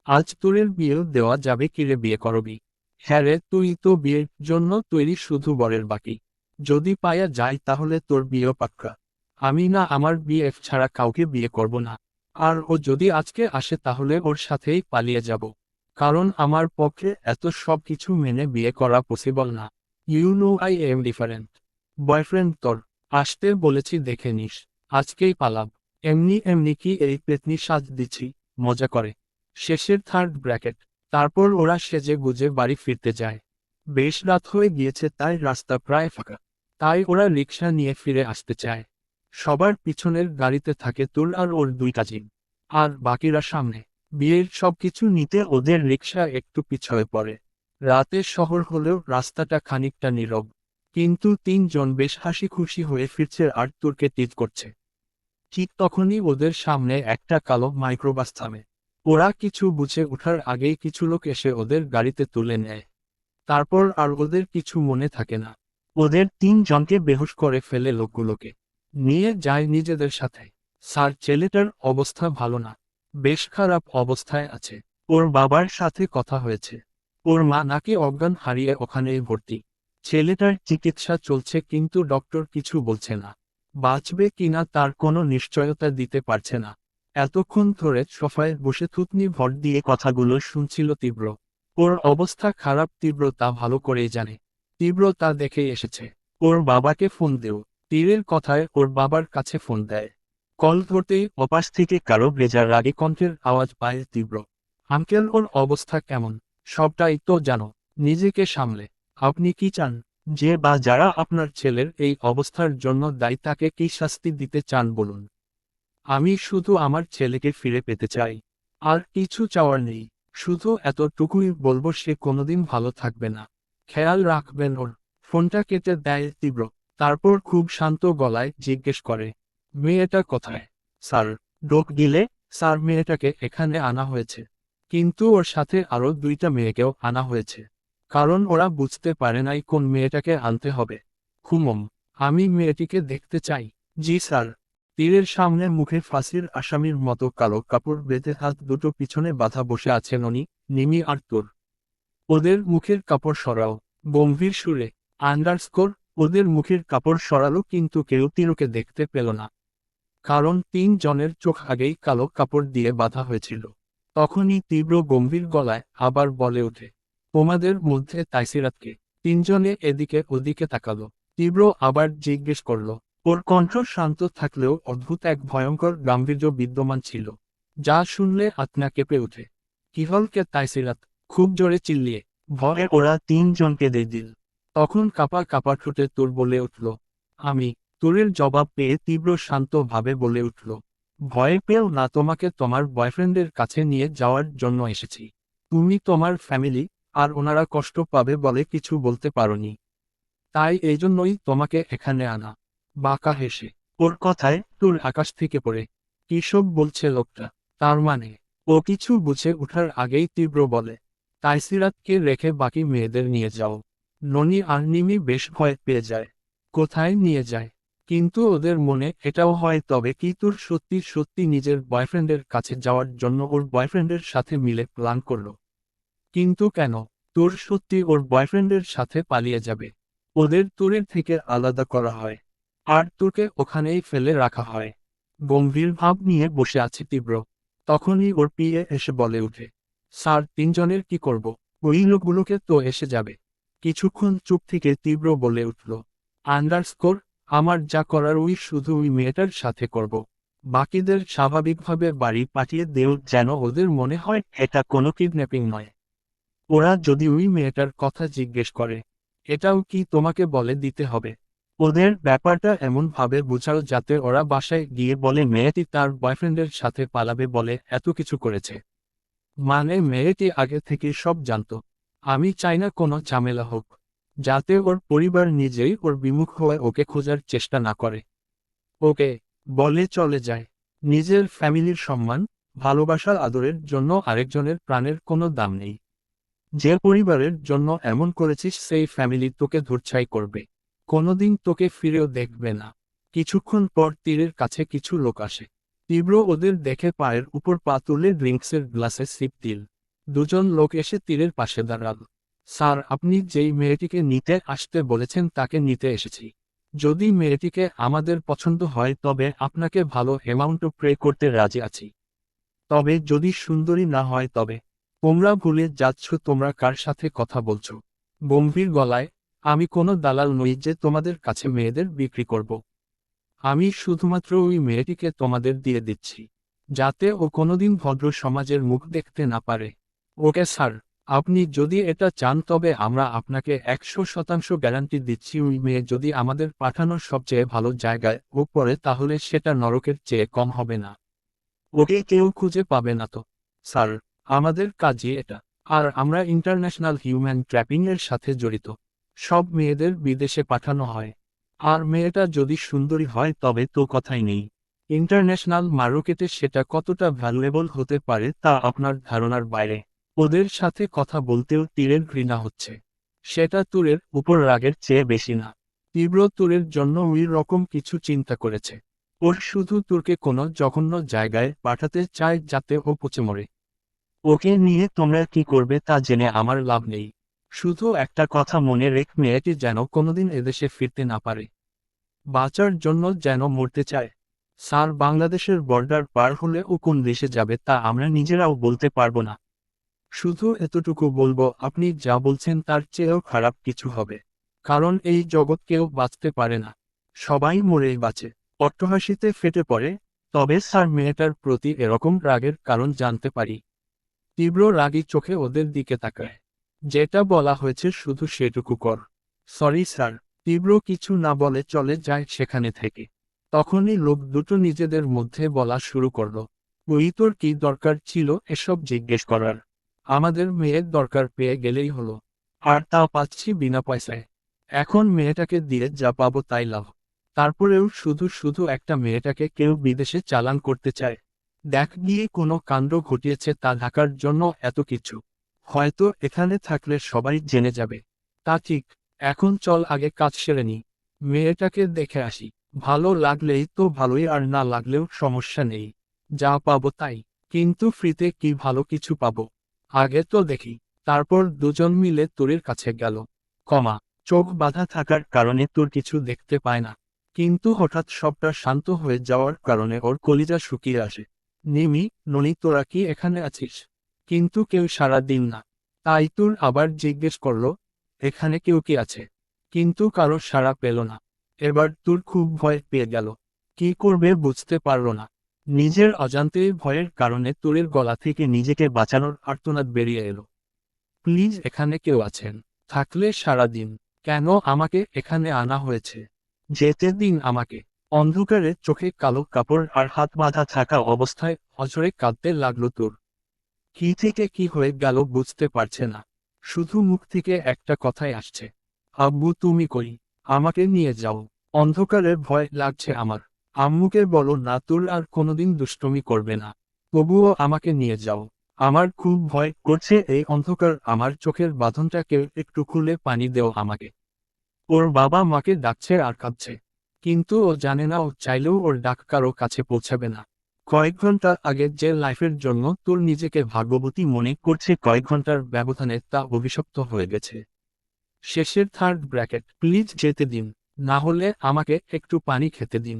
আজ তোরের বিয়েও দেওয়া যাবে কিরে বিয়ে করবি? হ্যাঁ রে, তুই তো বিয়ের জন্য তৈরি, শুধু বরের বাকি। যদি পায়া যায় তাহলে তোর বিয়েও পাক্কা। আমি না আমার বিএফ ছাড়া কাউকে বিয়ে করব না। আর ও যদি আজকে আসে তাহলে ওর সাথেই পালিয়ে যাব। কারণ আমার পক্ষে এত সব কিছু মেনে বিয়ে করা পসিবল না। You know I am different. Boyfriend তোর আসতে বলেছি, দেখে নিস। আজকেই পালাব। এমনি এমনি কি এই পেতনি সাজ দিচ্ছি মজা করে। শেষের থার্ড ব্র্যাকেট। তারপর ওরা সেজে গুজে বাড়ি ফিরতে যায়। বেশ রাত হয়ে গিয়েছে তাই রাস্তা প্রায় ফাঁকা। তাই ওরা রিকশা নিয়ে ফিরে আসতে চায়। সবার পিছনের গাড়িতে থাকে তুল আর ওর দুই কাজিন। আর বাকিরা সামনে। বিয়ের সবকিছু নিতে ওদের রিকশা একটু পিছয়ে পড়ে। রাতের শহর হলেও রাস্তাটা খানিকটা নীরব। কিন্তু তিনজন বেশ হাসি খুশি হয়ে ফিরছে আর তুরকে টিজ করছে। ঠিক তখনই ওদের সামনে একটা কালো মাইক্রোবাস থামে। ওরা কিছু বুঝে ওঠার আগেই কিছু লোক এসে ওদের গাড়িতে তুলে নেয়। তারপর আর ওদের কিছু মনে থাকে না। ওদের তিনজনকে বেহুশ করে ফেলে লোকগুলোকে। নিয়ে যায় নিজেদের সাথে। স্যার, ছেলেটার অবস্থা ভালো না। বেশ খারাপ অবস্থায় আছে। ওর বাবার সাথে কথা হয়েছে। ওর মা নাকি অজ্ঞান হারিয়ে ওখানেই ভর্তি। ছেলেটার চিকিৎসা চলছে কিন্তু ডক্টর কিছু বলছে না। বাঁচবে কিনা তার কোনো নিশ্চয়তা দিতে পারছে না। এতক্ষণ ধরে সোফায় বসে থুতনি ভর দিয়ে কথাগুলো শুনছিল তীব্র। ওর অবস্থা খারাপ তীব্র তা ভালো করেই জানে। তীব্র তা দেখেই এসেছে। ওর বাবাকে ফোন দেও। তীরের কথায় ওর বাবার কাছে ফোন দেয়। কল ধরতেই ওপাশ থেকে কারো বেজার রাগে কণ্ঠের আওয়াজ পায় তীব্র। আঙ্কেল, ওর অবস্থা কেমন? সবটাই তো জানো। নিজেকে সামলে। আপনি কি চান? যে বা যারা আপনার ছেলের এই অবস্থার জন্য দায়ী তাকে কি শাস্তি দিতে চান বলুন। আমি শুধু আমার ছেলেকে ফিরে পেতে চাই। আর কিছু চাওয়ার নেই। শুধু এতটুকুই বলবো, সে কোনোদিন ভালো থাকবে না। খেয়াল রাখবেন ওর। ফোনটা কেটে দেয় তীব্র। তারপর খুব শান্ত গলায় জিজ্ঞেস করে, মেয়েটা কোথায়? স্যার, ডোক দিলে? স্যার, মেয়েটাকে এখানে আনা হয়েছে। কিন্তু ওর সাথে আরো দুইটা মেয়েকেও আনা হয়েছে। কারণ ওরা বুঝতে পারে নাই কোন মেয়েটাকে আনতে হবে। খুমম, আমি মেয়েটিকে দেখতে চাই। জি স্যার। তীরের সামনে মুখে ফাঁসির আসামির মতো কালো কাপড় বেঁধে হাত দুটো পিছনে বাঁধা বসে আছে ননি, নিমি আর তোর। ওদের মুখের কাপড় সরাও। গম্ভীর সুরে। আন্ডারস্কোর। ওদের মুখের কাপড় সরালো কিন্তু কেউ তীরকে দেখতে পেল না। কারণ তিনজনের চোখ আগেই কালো কাপড় দিয়ে বাঁধা হয়েছিল। তখনই তীব্র গম্ভীর গলায় আবার বলে ওঠে, তোমাদের মধ্যে তাইসিরাতকে? তিনজনে এদিকে ওদিকে তাকালো। তীব্র আবার জিজ্ঞেস করল। ওর কণ্ঠ শান্ত থাকলেও অদ্ভুত এক ভয়ঙ্কর গাম্ভীর্য বিদ্যমান ছিল। যা শুনলে আত্মা কেঁপে ওঠে। কিহলকে তাইসিরাত? খুব জোরে চিল্লিয়ে ভয়ে ওরা তিনজনকে দিয়ে দিল। তখন কাপা কাপা ঠোঁটে তোর বলে উঠল, আমি। তোরের জবাব পেয়ে তীব্র শান্তভাবে বলে উঠল, ভয় পেও না, তোমাকে তোমার বয়ফ্রেন্ডের কাছে নিয়ে যাওয়ার জন্য এসেছি। তুমি তোমার ফ্যামিলি, আর ওনারা কষ্ট পাবে বলে কিছু বলতে পারোনি। তাই এই জন্যই তোমাকে এখানে আনা। বাঁকা হেসে। ওর কথায় তোর আকাশ থেকে পড়ে। কী সব বলছে লোকটা? তার মানে? ও কিছু বুঝে ওঠার আগেই তীব্র বলে, তাইসিরাতকে রেখে বাকি মেয়েদের নিয়ে যাও। ননি আর নিমি বেশ ভয় পেয়ে যায়। কোথায় নিয়ে যায়? কিন্তু ওদের মনে এটাও হয়, তবে কি তোর সত্যি সত্যি নিজের বয়ফ্রেন্ডের কাছে যাওয়ার জন্য ওর বয়ফ্রেন্ডের সাথে মিলে প্ল্যান করলো? কিন্তু কেন? তোর সত্যি ওর বয়ফ্রেন্ডের সাথে পালিয়ে যাবে? ওদের তোরের থেকে আলাদা করা হয়। আর তোকে ওখানেই ফেলে রাখা হয়। গম্ভীর ভাব নিয়ে বসে আছে তীব্র। তখনই ওর পিএ এসে বলে উঠে, স্যার, তিনজনের কি করব? ওই লোকগুলোকে তো এসে যাবে। কিছুক্ষণ চুপ থেকে তীব্র বলে উঠল, আন্ডারস্কোর। আমার যা করার ওই শুধু ওই মেয়েটার সাথে করব। বাকিদের স্বাভাবিকভাবে বাড়ি পাঠিয়ে দেও, যেন ওদের মনে হয় এটা কোনো কিডন্যাপিং নয়। ওরা যদি ওই মেয়েটার কথা জিজ্ঞেস করে, এটাও কি তোমাকে বলে দিতে হবে? ওদের ব্যাপারটা এমন ভাবে বোঝাও যাতে ওরা বাসায় গিয়ে বলে মেয়েটি তার বয়ফ্রেন্ডের সাথে পালাবে বলে এত কিছু করেছে। মানে মেয়েটি আগে থেকে সব জানতো। আমি চাই না কোনো ঝামেলা হোক, যাতে ওর পরিবার নিজেই ওর বিমুখ হয়ে ওকে খোঁজার চেষ্টা না করে। ওকে বলে চলে যায়। নিজের ফ্যামিলির সম্মান, ভালোবাসার আদরের জন্য আরেকজনের প্রাণের কোনো দাম নেই। যে পরিবারের জন্য এমন করেছিস সেই ফ্যামিলি তোকে ধূর্ছাই করবে, কোনোদিন তোকে ফিরেও দেখবে না। কিছুক্ষণ পর তীরের কাছে কিছু লোক আসে। তীব্র ওদের দেখে পায়ের উপর পা তুলে ড্রিঙ্কসের গ্লাসে সিপ দিল। দুজন লোক এসে তীরের পাশে দাঁড়াল। স্যার, আপনি যেই মেয়েটিকে নিতে আসতে বলেছেন তাকে নিতে এসেছি। যদি মেয়েটিকে আমাদের পছন্দ হয় তবে আপনাকে ভালো অ্যামাউন্টও পে করতে রাজি আছি। তবে যদি সুন্দরী না হয় তবে। তোমরা ভুলে যাচ্ছ তোমরা কার সাথে কথা বলছো। গম্ভীর গলায়, আমি কোনো দালাল নই যে তোমাদের কাছে মেয়েদের বিক্রি করব। আমি শুধুমাত্র ওই মেয়েটিকে তোমাদের দিয়ে দিচ্ছি, যাতে ও কোনোদিন ভদ্র সমাজের মুখ দেখতে না পারে। ওকে স্যার, আপনি যদি এটা চান তবে আমরা আপনাকে 100% গ্যারান্টি দিচ্ছি ওই মেয়ে যদি আমাদের পাঠানোর সবচেয়ে ভালো জায়গায় ও পড়ে তাহলে সেটা নরকের চেয়ে কম হবে না। ওকে কেউ খুঁজে পাবে না তো। স্যার, আমাদের কাজই এটা। আর আমরা ইন্টারন্যাশনাল হিউম্যান ট্র্যাপিং এর সাথে জড়িত। সব মেয়েদের বিদেশে পাঠানো হয়। আর মেয়েটা যদি সুন্দরী হয় তবে তো কথাই নেই। ইন্টারন্যাশনাল মার্কেটে সেটা কতটা ভ্যালুয়েবল হতে পারে তা আপনার ধারণার বাইরে। ওদের সাথে কথা বলতেও তীরের ঘৃণা হচ্ছে। সেটা তুরের উপর রাগের চেয়ে বেশি না। তীব্র তুরের জন্য ওই রকম কিছু চিন্তা করেছে। ওর শুধু তুর্কে কোনো জঘন্য জায়গায় পাঠাতে চায় যাতে ও পচে মরে। ওকে নিয়ে তোমরা কি করবে তা জেনে আমার লাভ নেই। শুধু একটা কথা মনে রেখ, মেয়েটি যেন কোনোদিন এদেশে ফিরতে না পারে। বাঁচার জন্য যেন মরতে চায়। স্যার, বাংলাদেশের বর্ডার পার হলে ও কোন দেশে যাবে তা আমরা নিজেরাও বলতে পারবো না। শুধু এতটুকু বলবো, আপনি যা বলছেন তার চেয়েও খারাপ কিছু হবে। কারণ এই জগৎ কেউ বাঁচতে পারে না, সবাই মরেই বাঁচে। অট্টহাসিতে ফেটে পড়ে। তবে স্যার, মেয়েটার প্রতি এরকম রাগের কারণ জানতে পারি? তীব্র রাগী চোখে ওদের দিকে তাকায়। যেটা বলা হয়েছে শুধু সেটুকু কর। Sorry sir. তীব্র কিছু না বলে চলে যায় সেখানে থেকে। তখনই লোক দুটো নিজেদের মধ্যে বলা শুরু করলো, ওই তোর কি দরকার ছিল এসব জিজ্ঞেস করার? আমাদের মেয়ের দরকার পেয়ে গেলেই হলো। আর তাও পাচ্ছি বিনা পয়সায়। এখন মেয়েটাকে দিয়ে যা পাবো তাই লাভ। তারপরেও শুধু শুধু একটা মেয়েটাকে কেউ বিদেশে চালান করতে চায়। দেখ গিয়ে কোনো কাণ্ড ঘটিয়েছে তা ঢাকার জন্য এত কিছু। হয়তো এখানে থাকলে সবাই জেনে যাবে। তা ঠিক। এখন চল আগে কাজ সেরে নি। মেয়েটাকে দেখে আসি। ভালো লাগলেই তো ভালোই, আর না লাগলেও সমস্যা নেই। যা পাবো তাই। কিন্তু ফ্রিতে কি ভালো কিছু পাবো? আগে তো দেখি। তারপর দুজন মিলে তুরের কাছে গেল। কমা, চোখ বাঁধা থাকার কারণে তোর কিছু দেখতে পায় না। কিন্তু হঠাৎ সবটা শান্ত হয়ে যাওয়ার কারণে ওর কলিজা শুকিয়ে আসে। নিমি, ননি, তোরা কি এখানে আছিস? কিন্তু কেউ সাড়া দিল না। তাই তোর আবার জিজ্ঞেস করলো, এখানে কেউ কি আছে? কিন্তু কারো সাড়া পেল না। এবার তোর খুব ভয় পেয়ে গেল। কি করবে বুঝতে পারল না। নিজের অজান্তেই ভয়ের কারণে তোরের গলা থেকে নিজেকে বাঁচানোর আর্তনাদ বেরিয়ে এলো। প্লিজ, এখানে কেউ আছেন? থাকলে সারা দিন। কেন আমাকে এখানে আনা হয়েছে? যেতে দিন আমাকে। অন্ধকারে চোখে কালো কাপড় আর হাত বাঁধা থাকা অবস্থায় অঝরে কাঁদতে লাগলো তোর। কি থেকে কি হয়ে গেল বুঝতে পারছে না। শুধু মুখ থেকে একটা কথাই আসছে, আব্বু তুমি কই? আমাকে নিয়ে যাও। অন্ধকারে ভয় লাগছে আমার। আম্মুকে বলো না তোর আর কোনোদিন দুষ্টুমি করবে না। তবুও আমাকে নিয়ে যাও। আমার খুব ভয় করছে এই অন্ধকার, আমার চোখের বাঁধনটাকে একটু খুলে পানি দেও আমাকে। ওর বাবা মাকে ডাকছে আর কাঁদছে। কিন্তু ও জানে না ও চাইলেও ওর ডাক কারো কাছে পৌঁছাবে না। কয়েক ঘন্টা আগে যে লাইফের জন্য তোর নিজেকে ভাগ্যবতী মনে করছে, কয়েক ঘন্টার ব্যবধানে তা অভিশপ্ত হয়ে গেছে। শেষের থার্ড ব্র্যাকেট, প্লিজ যেতে দিন। না হলে আমাকে একটু পানি খেতে দিন।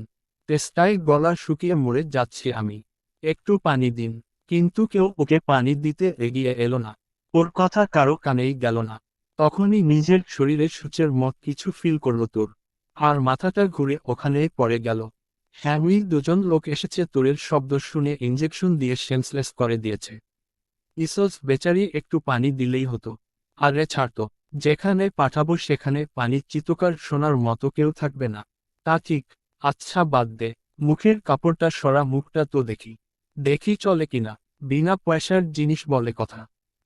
তেষ্টায় গলা শুকিয়ে মরে যাচ্ছি আমি। একটু পানি দিন। কিন্তু কেউ ওকে পানি দিতে এগিয়ে এলো না। ওর কথা কারো কানেই গেল না। তখনই নিজের শরীরে সূচের মত কিছু ফিল করলো তোর। আর মাথাটা ঘুরে ওখানেই পড়ে গেল। হ্যাঁ, ওই দুজন লোক এসেছে, তোরের শব্দ শুনে ইঞ্জেকশন দিয়ে সেন্সলেস করে দিয়েছে। ইসোস বেচারি একটু পানি দিলেই হতো। আরে ছাড়তো, যেখানে পাঠাবো সেখানে পানির চিৎকার শোনার মতো কেউ থাকবে না। তা ঠিক। আচ্ছা বাদ দে, মুখের কাপড়টা সরা, মুখটা তো দেখি। দেখি চলে কিনা। বিনা পয়সার জিনিস বলে কথা।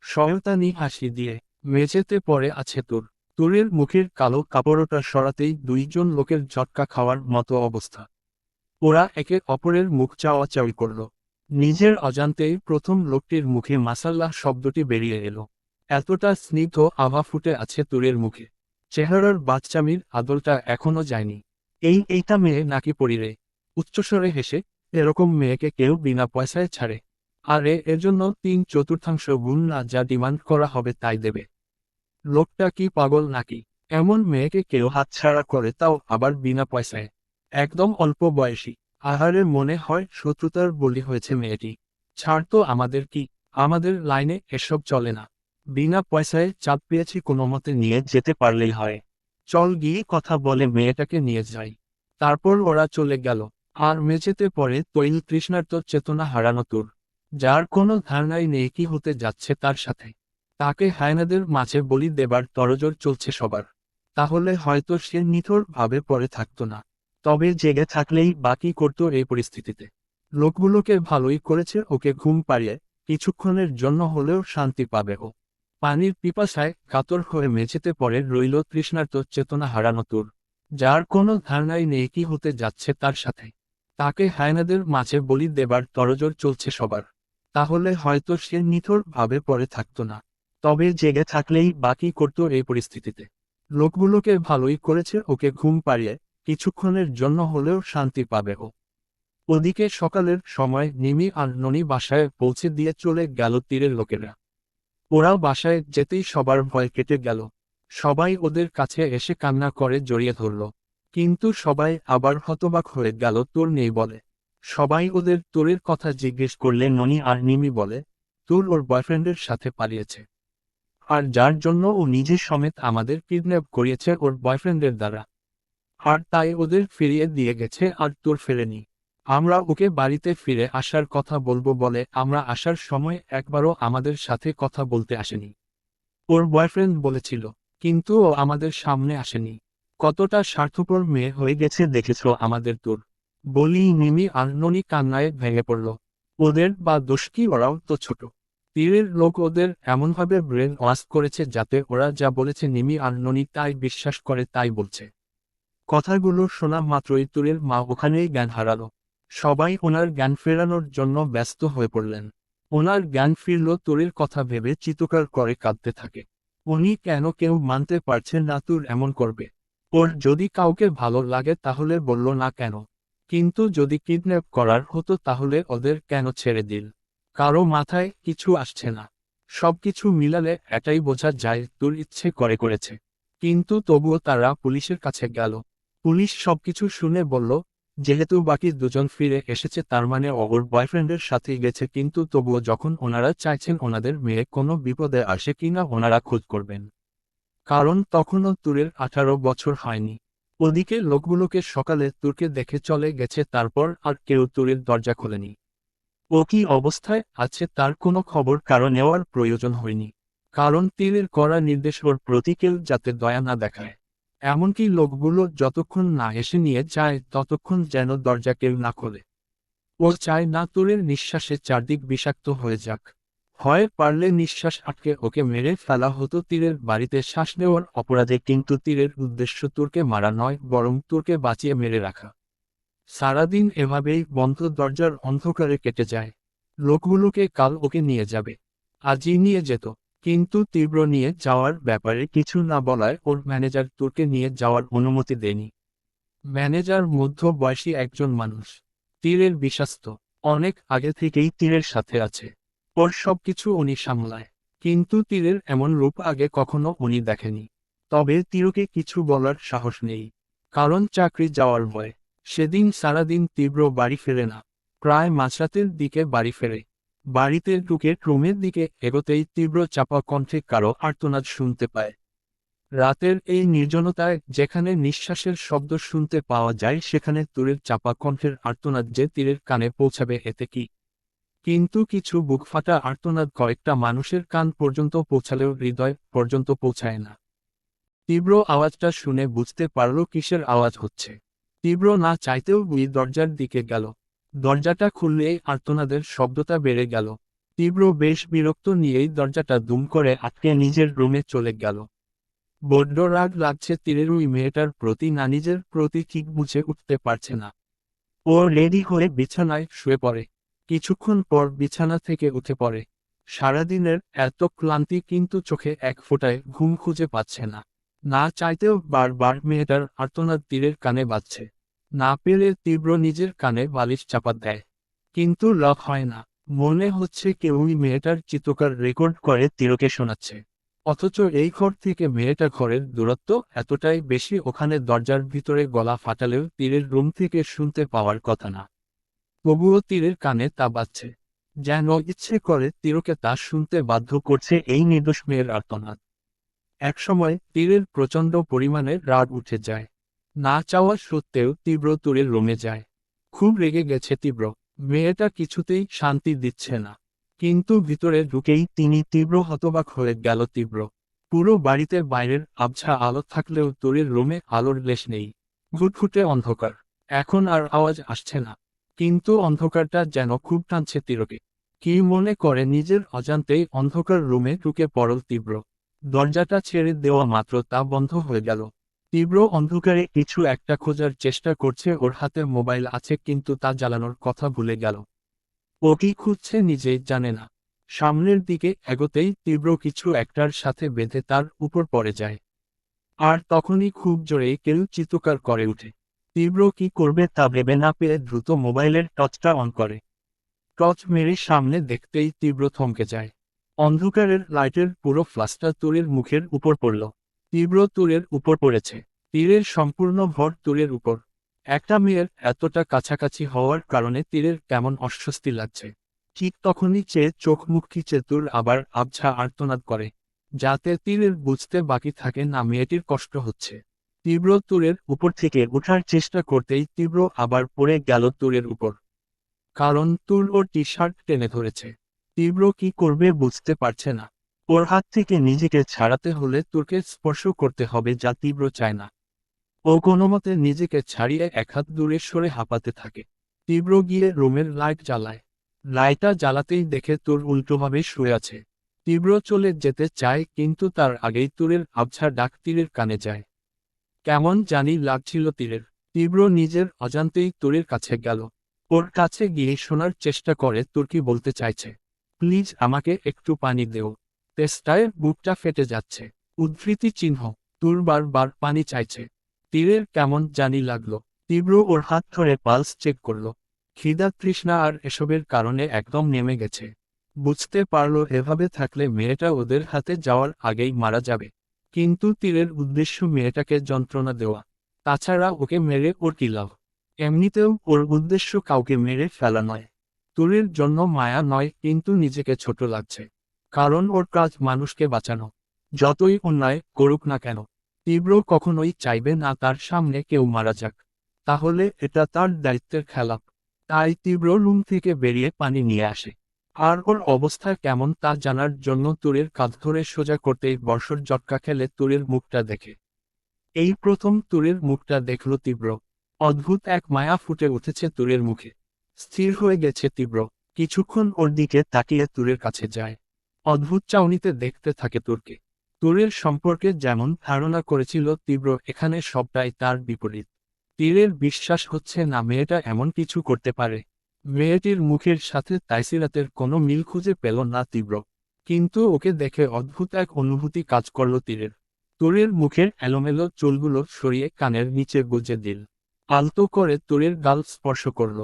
শয়তানি হাসি দিয়ে, মেঝেতে পড়ে আছে তোর। তোরের মুখের কালো কাপড়টা সরাতেই দুইজন লোকের ঝটকা খাওয়ার মতো অবস্থা। ওরা একে অপরের মুখ চাওয়াচাওয়ি করল। নিজের অজান্তেই প্রথম লোকটির মুখে মাসাল্লাহ শব্দটি বেরিয়ে এলো। এতটা স্নিগ্ধ আভা ফুটে আছে তোরের মুখে। চেহারার বাচ্চামির আদলটা এখনো যায়নি। এইটা মেয়ে নাকি পরি রে? উচ্চস্বরে হেসে, এরকম মেয়েকে কেউ বিনা পয়সায় ছাড়ে? আরে এর জন্য 3/4 গুণ না যা ডিমান্ড করা হবে তাই দেবে। লোকটা কি পাগল নাকি? এমন মেয়েকে কেউ হাতছাড়া করে, তাও আবার বিনা পয়সায়? একদম অল্প বয়সী। আহারে, মনে হয় শত্রুতার বলি হয়েছে মেয়েটি। ছাড় তো, আমাদের কি? আমাদের লাইনে এসব চলে না। বিনা পয়সায় চাপ পেয়েছি, কোনোমতে নিয়ে যেতে পারলেই হয়। চল গিয়ে কথা বলে মেয়েটাকে নিয়ে যাই। তারপর ওরা চলে গেল। আর মেঝেতে পড়ে তৈল তৃষ্ণার্ত চেতনা হারানো তোর, যার কোনো ধারণাই নেই কি হতে যাচ্ছে তার সাথে। তাকে হায়নাদের মাঝে বলি দেবার তরজোর চলছে সবার। তাহলে হয়তো সে নিথর ভাবে পড়ে থাকতো না। তবে জেগে থাকলেই বাকি করতো এই পরিস্থিতিতে। লোকগুলোকে ভালোই করেছে ওকে ঘুম পাড়িয়ে, কিছুক্ষণের জন্য হলেও শান্তি পাবে ও। পানির পিপাসায় কাতর হয়ে মেঝেতে পড়ে রইল তৃষ্ণার্ত চেতনা হারানো তোর, যার কোনো ধারণাই নেই কি হতে যাচ্ছে তার সাথে। তাকে হায়নাদের মাঝে বলি দেবার তরজোর চলছে সবার। তাহলে হয়তো সে নিথর ভাবে পড়ে থাকতো না। তবে জেগে থাকলেই বাকি করতো এই পরিস্থিতিতে। লোকগুলোকে ভালোই করেছে ওকে ঘুম পাড়িয়ে, কিছুক্ষণের জন্য হলেও শান্তি পাবে ও। ওদিকে সকালের সময় নিমি আর ননি বাসায় পৌঁছে দিয়ে চলে গেল তীরের লোকেরা। ওরাও বাসায় যেতেই সবার ভয় কেটে গেল। সবাই ওদের কাছে এসে কান্না করে জড়িয়ে ধরল। কিন্তু সবাই আবার হতবাক হয়ে গেল তোর নেই বলে। সবাই ওদের তোরের কথা জিজ্ঞেস করলে ননি আর নিমি বলে, তোর ওর বয়ফ্রেন্ডের সাথে পালিয়েছে। আর যার জন্য ও নিজে সমেত আমাদের কিডন্যাপ করিয়েছে ওর বয়ফ্রেন্ডের দ্বারা। আর তাই ওদের ফিরিয়ে দিয়ে গেছে, আর তোর ফেরেনি। আমরা ওকে বাড়িতে ফিরে আসার কথা বলবো বলে আমরা আসার সময় একবারও আমাদের সাথে কথা বলতে আসেনি। ওর বয়ফ্রেন্ড বলেছিল, কিন্তু ও আমাদের সামনে আসেনি। কতটা স্বার্থপর মেয়ে হয়ে গেছে দেখেছো আমাদের তোর। বলি নিমি আর ননি কান্নায় ভেঙে পড়ল। ওদের বা দোষ কি? ওরাও তো ছোট। তীরের লোক ওদের এমনভাবে ব্রেন ওয়াশ করেছে যাতে ওরা যা বলেছে নিমি আর ননি তাই বিশ্বাস করে, তাই বলছে। কথাগুলো শোনা মাত্রই তুরের মা ওখানেই জ্ঞান হারালো। সবাই ওনার জ্ঞান ফেরানোর জন্য ব্যস্ত হয়ে পড়লেন। ওনার জ্ঞান ফিরল তুরের কথা ভেবে চিৎকার করে কাঁদতে থাকে। উনি কেন কেউ মানতে পারছেন না তুর এমন করবে? ওর যদি কাউকে ভালো লাগে তাহলে বলল না কেন? কিন্তু যদি কিডন্যাপ করার হতো তাহলে ওদের কেন ছেড়ে দিল? কারো মাথায় কিছু আসছে না। সবকিছু মিলালে এটাই বোঝা যায় তুর ইচ্ছে করে করেছে। কিন্তু তবুও তারা পুলিশের কাছে গেল। পুলিশ সবকিছু শুনে বলল, যেহেতু বাকি দুজন ফিরে এসেছে তার মানে ওর বয়ফ্রেন্ডের সাথেই গেছে, কিন্তু তবুও যখন ওনারা চাইছেন ওনাদের মেয়ে কোনো বিপদে আসে কিনা ওনারা খোঁজ করবেন। কারণ তখনও তুরের 18 বছর হয়নি। ওদিকে লোকগুলোকে সকালে তুরকে দেখে চলে গেছে, তারপর আর কেউ তুরের দরজা খোলেনি। ও কি অবস্থায় আছে তার কোনো খবর কারো নেওয়ার প্রয়োজন হয়নি। কারণ তীরের করা নির্দেশ ওর প্রতি কেউ যাতে দয়া না দেখায়। এমনকি লোকগুলো যতক্ষণ না এসে নিয়ে যায় ততক্ষণ যেন দরজা কেউ না খোলে। ও চায় না তোরের নিঃশ্বাসে চারদিক বিষাক্ত হয়ে যাক। হয় পারলে নিঃশ্বাস আটকে ওকে মেরে ফেলা হতো তীরের বাড়িতে শ্বাস নেওয়ার অপরাধে, কিন্তু তীরের উদ্দেশ্য তোরকে মারা নয়, বরং তোরকে বাঁচিয়ে মেরে রাখা। সারাদিন এভাবেই বন্ধ দরজার অন্ধকারে কেটে যায়। লোকগুলোকে কাল ওকে নিয়ে যাবে, আজই নিয়ে যেত। কিন্তু তীব্র নিয়ে যাওয়ার ব্যাপারে কিছু না বলায় ওর ম্যানেজার তোরকে নিয়ে যাওয়ার অনুমতি দেয়নি। ম্যানেজার মধ্যবয়সী একজন মানুষ, তীরের বিশ্বস্ত। অনেক আগে থেকেই তীরের সাথে আছে। ওর সবকিছু উনি সামলায়। কিন্তু তীরের এমন রূপ আগে কখনো উনি দেখেনি। তবে তীরকে কিছু বলার সাহস নেই। কারণ চাকরি যাওয়ার ভয়। সেদিন সারাদিন তীব্র বাড়ি ফেরে না। প্রায় মাঝরাতের দিকে বাড়ি ফেরে। বাড়িতে ঢুকে রুমের দিকে এগোতেই তীব্র চাপা কণ্ঠে কারো আর্তনাদ শুনতে পায়। রাতের এই নির্জনতায় যেখানে নিঃশ্বাসের শব্দ শুনতে পাওয়া যায় সেখানে তুরের চাপা কণ্ঠের আর্তনাদ যে তীরের কানে পৌঁছাবে এতে কি। কিন্তু কিছু বুকফাটা আর্তনাদ কয়েকটা মানুষের কান পর্যন্ত পৌঁছালেও হৃদয় পর্যন্ত পৌঁছায় না। তীব্র আওয়াজটা শুনে বুঝতে পারল কিসের আওয়াজ হচ্ছে। তীব্র না চাইতেও বুই দরজার দিকে গেল। দরজাটা খুললেই আর্তনাদের শব্দটা বেড়ে গেল। তীব্র বেশ বিরক্ত নিয়েই দরজাটা দুম করে আটকে নিজের রুমে চলে গেল। বড্ড রাগ লাগছে তীরের ওই মেয়েটার প্রতি, না নিজের প্রতি ঠিক বুঝে উঠতে পারছে না। ও রেডি হয়ে বিছানায় শুয়ে পড়ে। কিছুক্ষণ পর বিছানা থেকে উঠে পড়ে। সারাদিনের এত ক্লান্তি, কিন্তু চোখে এক ফোঁটায় ঘুম খুঁজে পাচ্ছে না। না চাইতেও বারবার মেয়েটার আর্তনাদ তীরের কানে বাজছে। না পেরে তীব্র নিজের কানে বালিশ চাপা দেয়, কিন্তু লাভ হয় না। মনে হচ্ছে কেউই মেয়েটার চিৎকার রেকর্ড করে তীরকে শোনাচ্ছে। অথচ এই ঘর থেকে মেয়েটা ঘরের দূরত্ব এতটাই বেশি, ওখানে দরজার ভিতরে গলা ফাটালেও তীরের রুম থেকে শুনতে পাওয়ার কথা না। তবুও তীরের কানে তা বাজছে, যেন ইচ্ছে করে তীরকে তা শুনতে বাধ্য করছে এই নির্দোষ মেয়ের আর্তনাদ। একসময় তীরের প্রচণ্ড পরিমাণে রাগ উঠে যায়। না চাওয়া সত্ত্বেও তীব্র তুরের রুমে যায়। খুব রেগে গেছে তীব্র, মেয়েটা কিছুতেই শান্তি দিচ্ছে না। কিন্তু ভিতরে ঢুকেই তিনি তীব্র হতবাক হয়ে গেল। তীব্র পুরো বাড়িতে বাইরের আবছা আলো থাকলেও তুরের রুমে আলোর লেশ নেই। ঘুটঘুটে অন্ধকার। এখন আর আওয়াজ আসছে না, কিন্তু অন্ধকারটা যেন খুব টানছে তীরকে। কি মনে করে নিজের অজান্তেই অন্ধকার রুমে ঢুকে পড়ল তীব্র। দরজাটা ছেড়ে দেওয়া মাত্র তা বন্ধ হয়ে গেল। তীব্র অন্ধকারে কিছু একটা খোঁজার চেষ্টা করছে। ওর হাতে মোবাইল আছে, কিন্তু তা জ্বালানোর কথা ভুলে গেল। ও কি খুঁজছে নিজেই জানে না। সামনের দিকে এগোতেই তীব্র কিছু একটার সাথে বেঁধে তার উপর পড়ে যায়। আর তখনই খুব জোরেই কেউ চিৎকার করে ওঠে। তীব্র কি করবে তা ভেবে না পেয়ে দ্রুত মোবাইলের টর্চটা অন করে। টর্চ মেরে সামনে দেখতেই তীব্র থমকে যায়। অন্ধকারের লাইটের পুরো ফ্লাশটা তুরের মুখের উপর পড়ল। তীব্র তুরের উপর পড়েছে। তীরের সম্পূর্ণ ভর তুরের উপর। একটা মেয়ের এতটা কাছাকাছি হওয়ার কারণে তীরের কেমন অস্বস্তি লাগছে। ঠিক তখনই চেয়ে চোখ মুখ খিচে তুর আবার আবছা আর্তনাদ করে, যাতে তীরের বুঝতে বাকি থাকে না মেয়েটির কষ্ট হচ্ছে। তীব্র তুরের উপর থেকে ওঠার চেষ্টা করতেই তীব্র আবার পড়ে গেল তুরের উপর। কারণ তুর ওর টি শার্ট টেনে ধরেছে। তীব্র কি করবে বুঝতে পারছে না। ওর হাত থেকে নিজেকে ছাড়াতে হলে তুরকে স্পর্শ করতে হবে, যা তীব্র চায় না। ও কোনোমতে নিজেকে ছাড়িয়ে এক হাত দূরে সরে হাঁপাতে থাকে। তীব্র গিয়ে রুমের লাইট জ্বালায়। লাইটটা জ্বালাতেই দেখে তুর উল্টোভাবে শুয়ে আছে। তীব্র চলে যেতে চায়, কিন্তু তার আগেই তুরের আবছা ডাক তীরের কানে যায়। কেমন জানি লাগছিল তীরের। তীব্র নিজের অজান্তেই তুরের কাছে গেল। ওর কাছে গিয়ে শোনার চেষ্টা করে তুর কি বলতে চাইছে। প্লিজ আমাকে একটু পানি দেও। তেষ্টায় বুকটা ফেটে যাচ্ছে। উদ্ধৃতি চিহ্ন। তুর বারবার পানি চাইছে। তীরের কেমন জানি লাগলো। তীব্র ওর হাত ধরে পালস চেক করল। খিদা তৃষ্ণা আর এসবের কারণে একদম নেমে গেছে। বুঝতে পারল এভাবে থাকলে মেয়েটা ওদের হাতে যাওয়ার আগেই মারা যাবে। কিন্তু তীরের উদ্দেশ্য মেয়েটাকে যন্ত্রণা দেওয়া। তাছাড়া ওকে মেরে ওর কি লাভ। এমনিতেও ওর উদ্দেশ্য কাউকে মেরে ফেলা নয়। তুরের জন্য মায়া নয়, কিন্তু নিজেকে ছোট লাগছে। কারণ ওর কাজ মানুষকে বাঁচানো। যতই অন্যায় করুক না কেন, তীব্র কখনোই চাইবে না তার সামনে কেউ মারা যাক। তাহলে এটা তার দায়িত্বের খেলাপ। তাই তীব্র রুম থেকে বেরিয়ে পানি নিয়ে আসে। আর ওর অবস্থা কেমন তা জানার জন্য তুরের কাঁধ ধরে সোজা করতেই বর্ষর জটকা খেলে তুরের মুখটা দেখে। এই প্রথম তুরের মুখটা দেখল তীব্র। অদ্ভুত এক মায়া ফুটে উঠেছে তুরের মুখে। স্থির হয়ে গেছে তীব্র। কিছুক্ষণ ওর দিকে তাকিয়ে তুরের কাছে যায়। অদ্ভুত চাউনিতে দেখতে থাকে তুরকে। তুরের সম্পর্কে যেমন ধারণা করেছিল তীব্র, এখানে সবটাই তার বিপরীত। তীরের বিশ্বাস হচ্ছে না মেয়েটা এমন কিছু করতে পারে। মেয়েটির মুখের সাথে তাইসিরাতের কোনো মিল খুঁজে পেল না তীব্র। কিন্তু ওকে দেখে অদ্ভুত এক অনুভূতি কাজ করল তীরের। তুরের মুখের এলোমেলো চুলগুলো সরিয়ে কানের নিচে গুজে দিল। আলতো করে তুরের গাল স্পর্শ করল,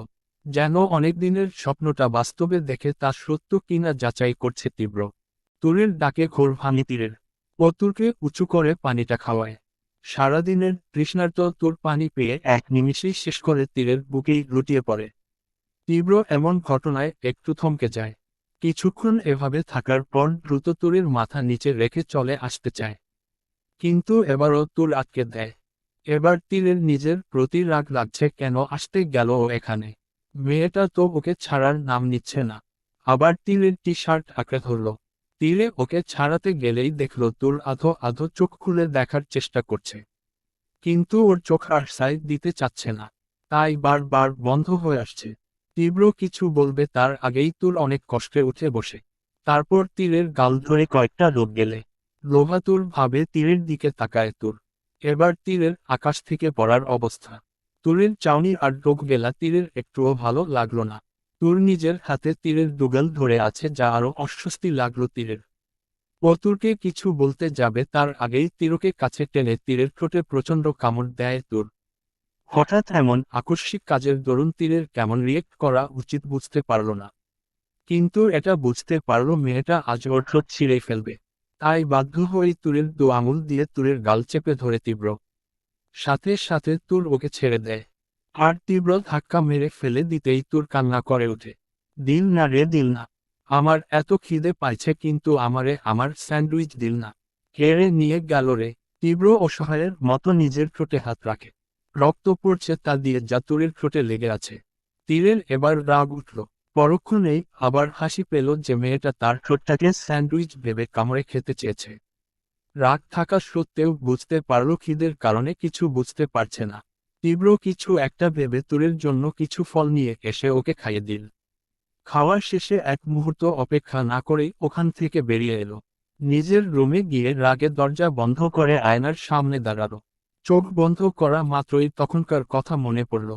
যেন অনেকদিনের স্বপ্নটা বাস্তবে দেখে তা সত্য কিনা যাচাই করছে তীব্র। তুরের ডাকে ঘোর ভাঙি তীরের। ও তুরকে উঁচু করে পানিটা খাওয়ায়। সারাদিনের তৃষ্ণার্ত তুর পানি পেয়ে এক নিমিষেই শেষ করে তীরের বুকেই লুটিয়ে পড়ে। তীব্র এমন ঘটনায় একটু থমকে যায়। কিছুক্ষণ এভাবে থাকার পর দ্রুত তুরের মাথা নিচে রেখে চলে আসতে চায়। কিন্তু এবারও তুর আটকে দেয়। এবার তীরের নিজের প্রতি রাগ লাগছে, কেন আসতে গেল ও এখানে? মেয়েটা তো ওকে ছাড়ার নাম নিচ্ছে না। আবার তীরের টি শার্ট আঁকড়ে ধরল। তীরে ওকে ছাড়াতে গেলেই দেখল তুর আধো আধো চোখ খুলে দেখার চেষ্টা করছে, কিন্তু ওর চোখ আর সাইড দিতে চাচ্ছে না। তাই বারবার বন্ধ হয়ে আসছে। তীব্র কিছু বলবে তার আগেই তুর অনেক কষ্টে উঠে বসে। তারপর তীরের গাল ধরে কয়েকটা রোদ গেলে লোভাতুর ভাবে তীরের দিকে তাকায় তুর। এবার তীরের আকাশ থেকে পড়ার অবস্থা। তুরের চাউনি আর ডোক গেলা তীরের একটুও ভালো লাগলো না। তুর নিজের হাতে তীরের দুগাল ধরে আছে, যা আরো অস্বস্তি লাগলো তীরের। ও তুরকে কিছু বলতে যাবে তার আগেই তীরকে কাছে টেনে তীরের ঠোঁটে প্রচণ্ড কামড় দেয় তুর। হঠাৎ এমন আকস্মিক কাজের দরুন তীরের কেমন রিয়েক্ট করা উচিত বুঝতে পারল না। কিন্তু এটা বুঝতে পারল মেয়েটা আজ ওর ঠোঁট ছিঁড়ে ফেলবে। তাই বাধ্য হয়েই তুরের দু আঙুল দিয়ে তুরের গাল চেপে ধরে তীব্র। সাথে সাথে তুর ওকে ছেড়ে দেয়। আর তীব্র ধাক্কা মেরে ফেলে দিতেই তুর কান্না করে ওঠে। দিল না রে, দিল না। আমার এত খিদে পাইছে, কিন্তু আমারে আমার স্যান্ডউইচ দিল না। কেড়ে নিয়ে গেল রে। তীব্র অসহায়ের মতো নিজের ঠোঁটে হাত রাখে। রক্ত পড়ছে তা দিয়ে, যা তুরের ঠোঁটে লেগে আছে। তীরের এবার রাগ উঠল। পরক্ষণেই আবার হাসি পেল যে মেয়েটা তার ঠোঁটটাকে স্যান্ডউইচ ভেবে কামড়ে খেতে চেয়েছে। রাগ থাকা সত্ত্বেও বুঝতে পারল খিদের কারণে কিছু বুঝতে পারছে না। তীব্র কিছু একটা ভেবে তুরের জন্য কিছু ফল নিয়ে এসে ওকে খাইয়ে দিল। খাওয়ার শেষে এক মুহূর্ত অপেক্ষা না করেই ওখান থেকে বেরিয়ে এলো। নিজের রুমে গিয়ে রাগে দরজা বন্ধ করে আয়নার সামনে দাঁড়ালো। চোখ বন্ধ করা মাত্রই তখনকার কথা মনে পড়ল।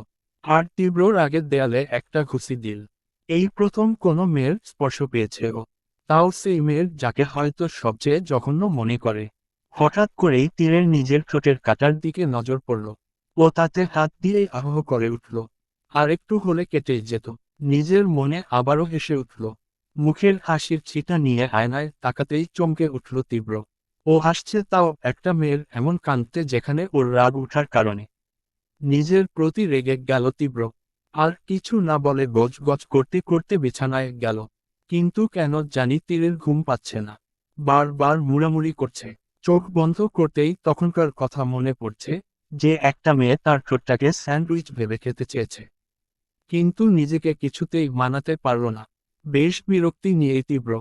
আর তীব্র রাগের দেয়ালে একটা ঘুষি দিল। এই প্রথম কোনো মেয়ের স্পর্শ পেয়েছে ও, তাও সেই মেয়ের যাকে হয়তো সবচেয়ে জঘন্য মনে করে। হঠাৎ করেই তীরের নিজের ঠোঁটের কাটার দিকে নজর পড়ল। ও তাতে হাত দিয়েই আহ করে উঠল। আর একটু হলে কেটে যেত। নিজের মনে আবারও হেসে উঠল। মুখের হাসির ছিটা নিয়ে আয়নায় তাকাতেই চমকে উঠল তীব্র। ও হাসছে, তাও একটা মেয়ের এমন কাঁদতে যেখানে ওর রাগ উঠার কারণে। নিজের প্রতি রেগে গেল তীব্র। আর কিছু না বলে গজ গজ করতে করতে বিছানায় গেল। কিন্তু কেন জানি তীরের ঘুম পাচ্ছে না। বারবার মুড়ামুড়ি করছে। চোখ বন্ধ করতেই তখনকার কথা মনে পড়ছে, যে একটা মেয়ে তার ঠোঁটটাকে স্যান্ডউইচ ভেবে খেতে চেয়েছে। কিন্তু নিজেকে কিছুতেই মানাতে পারল না। বেশ বিরক্তি নিয়ে তীব্র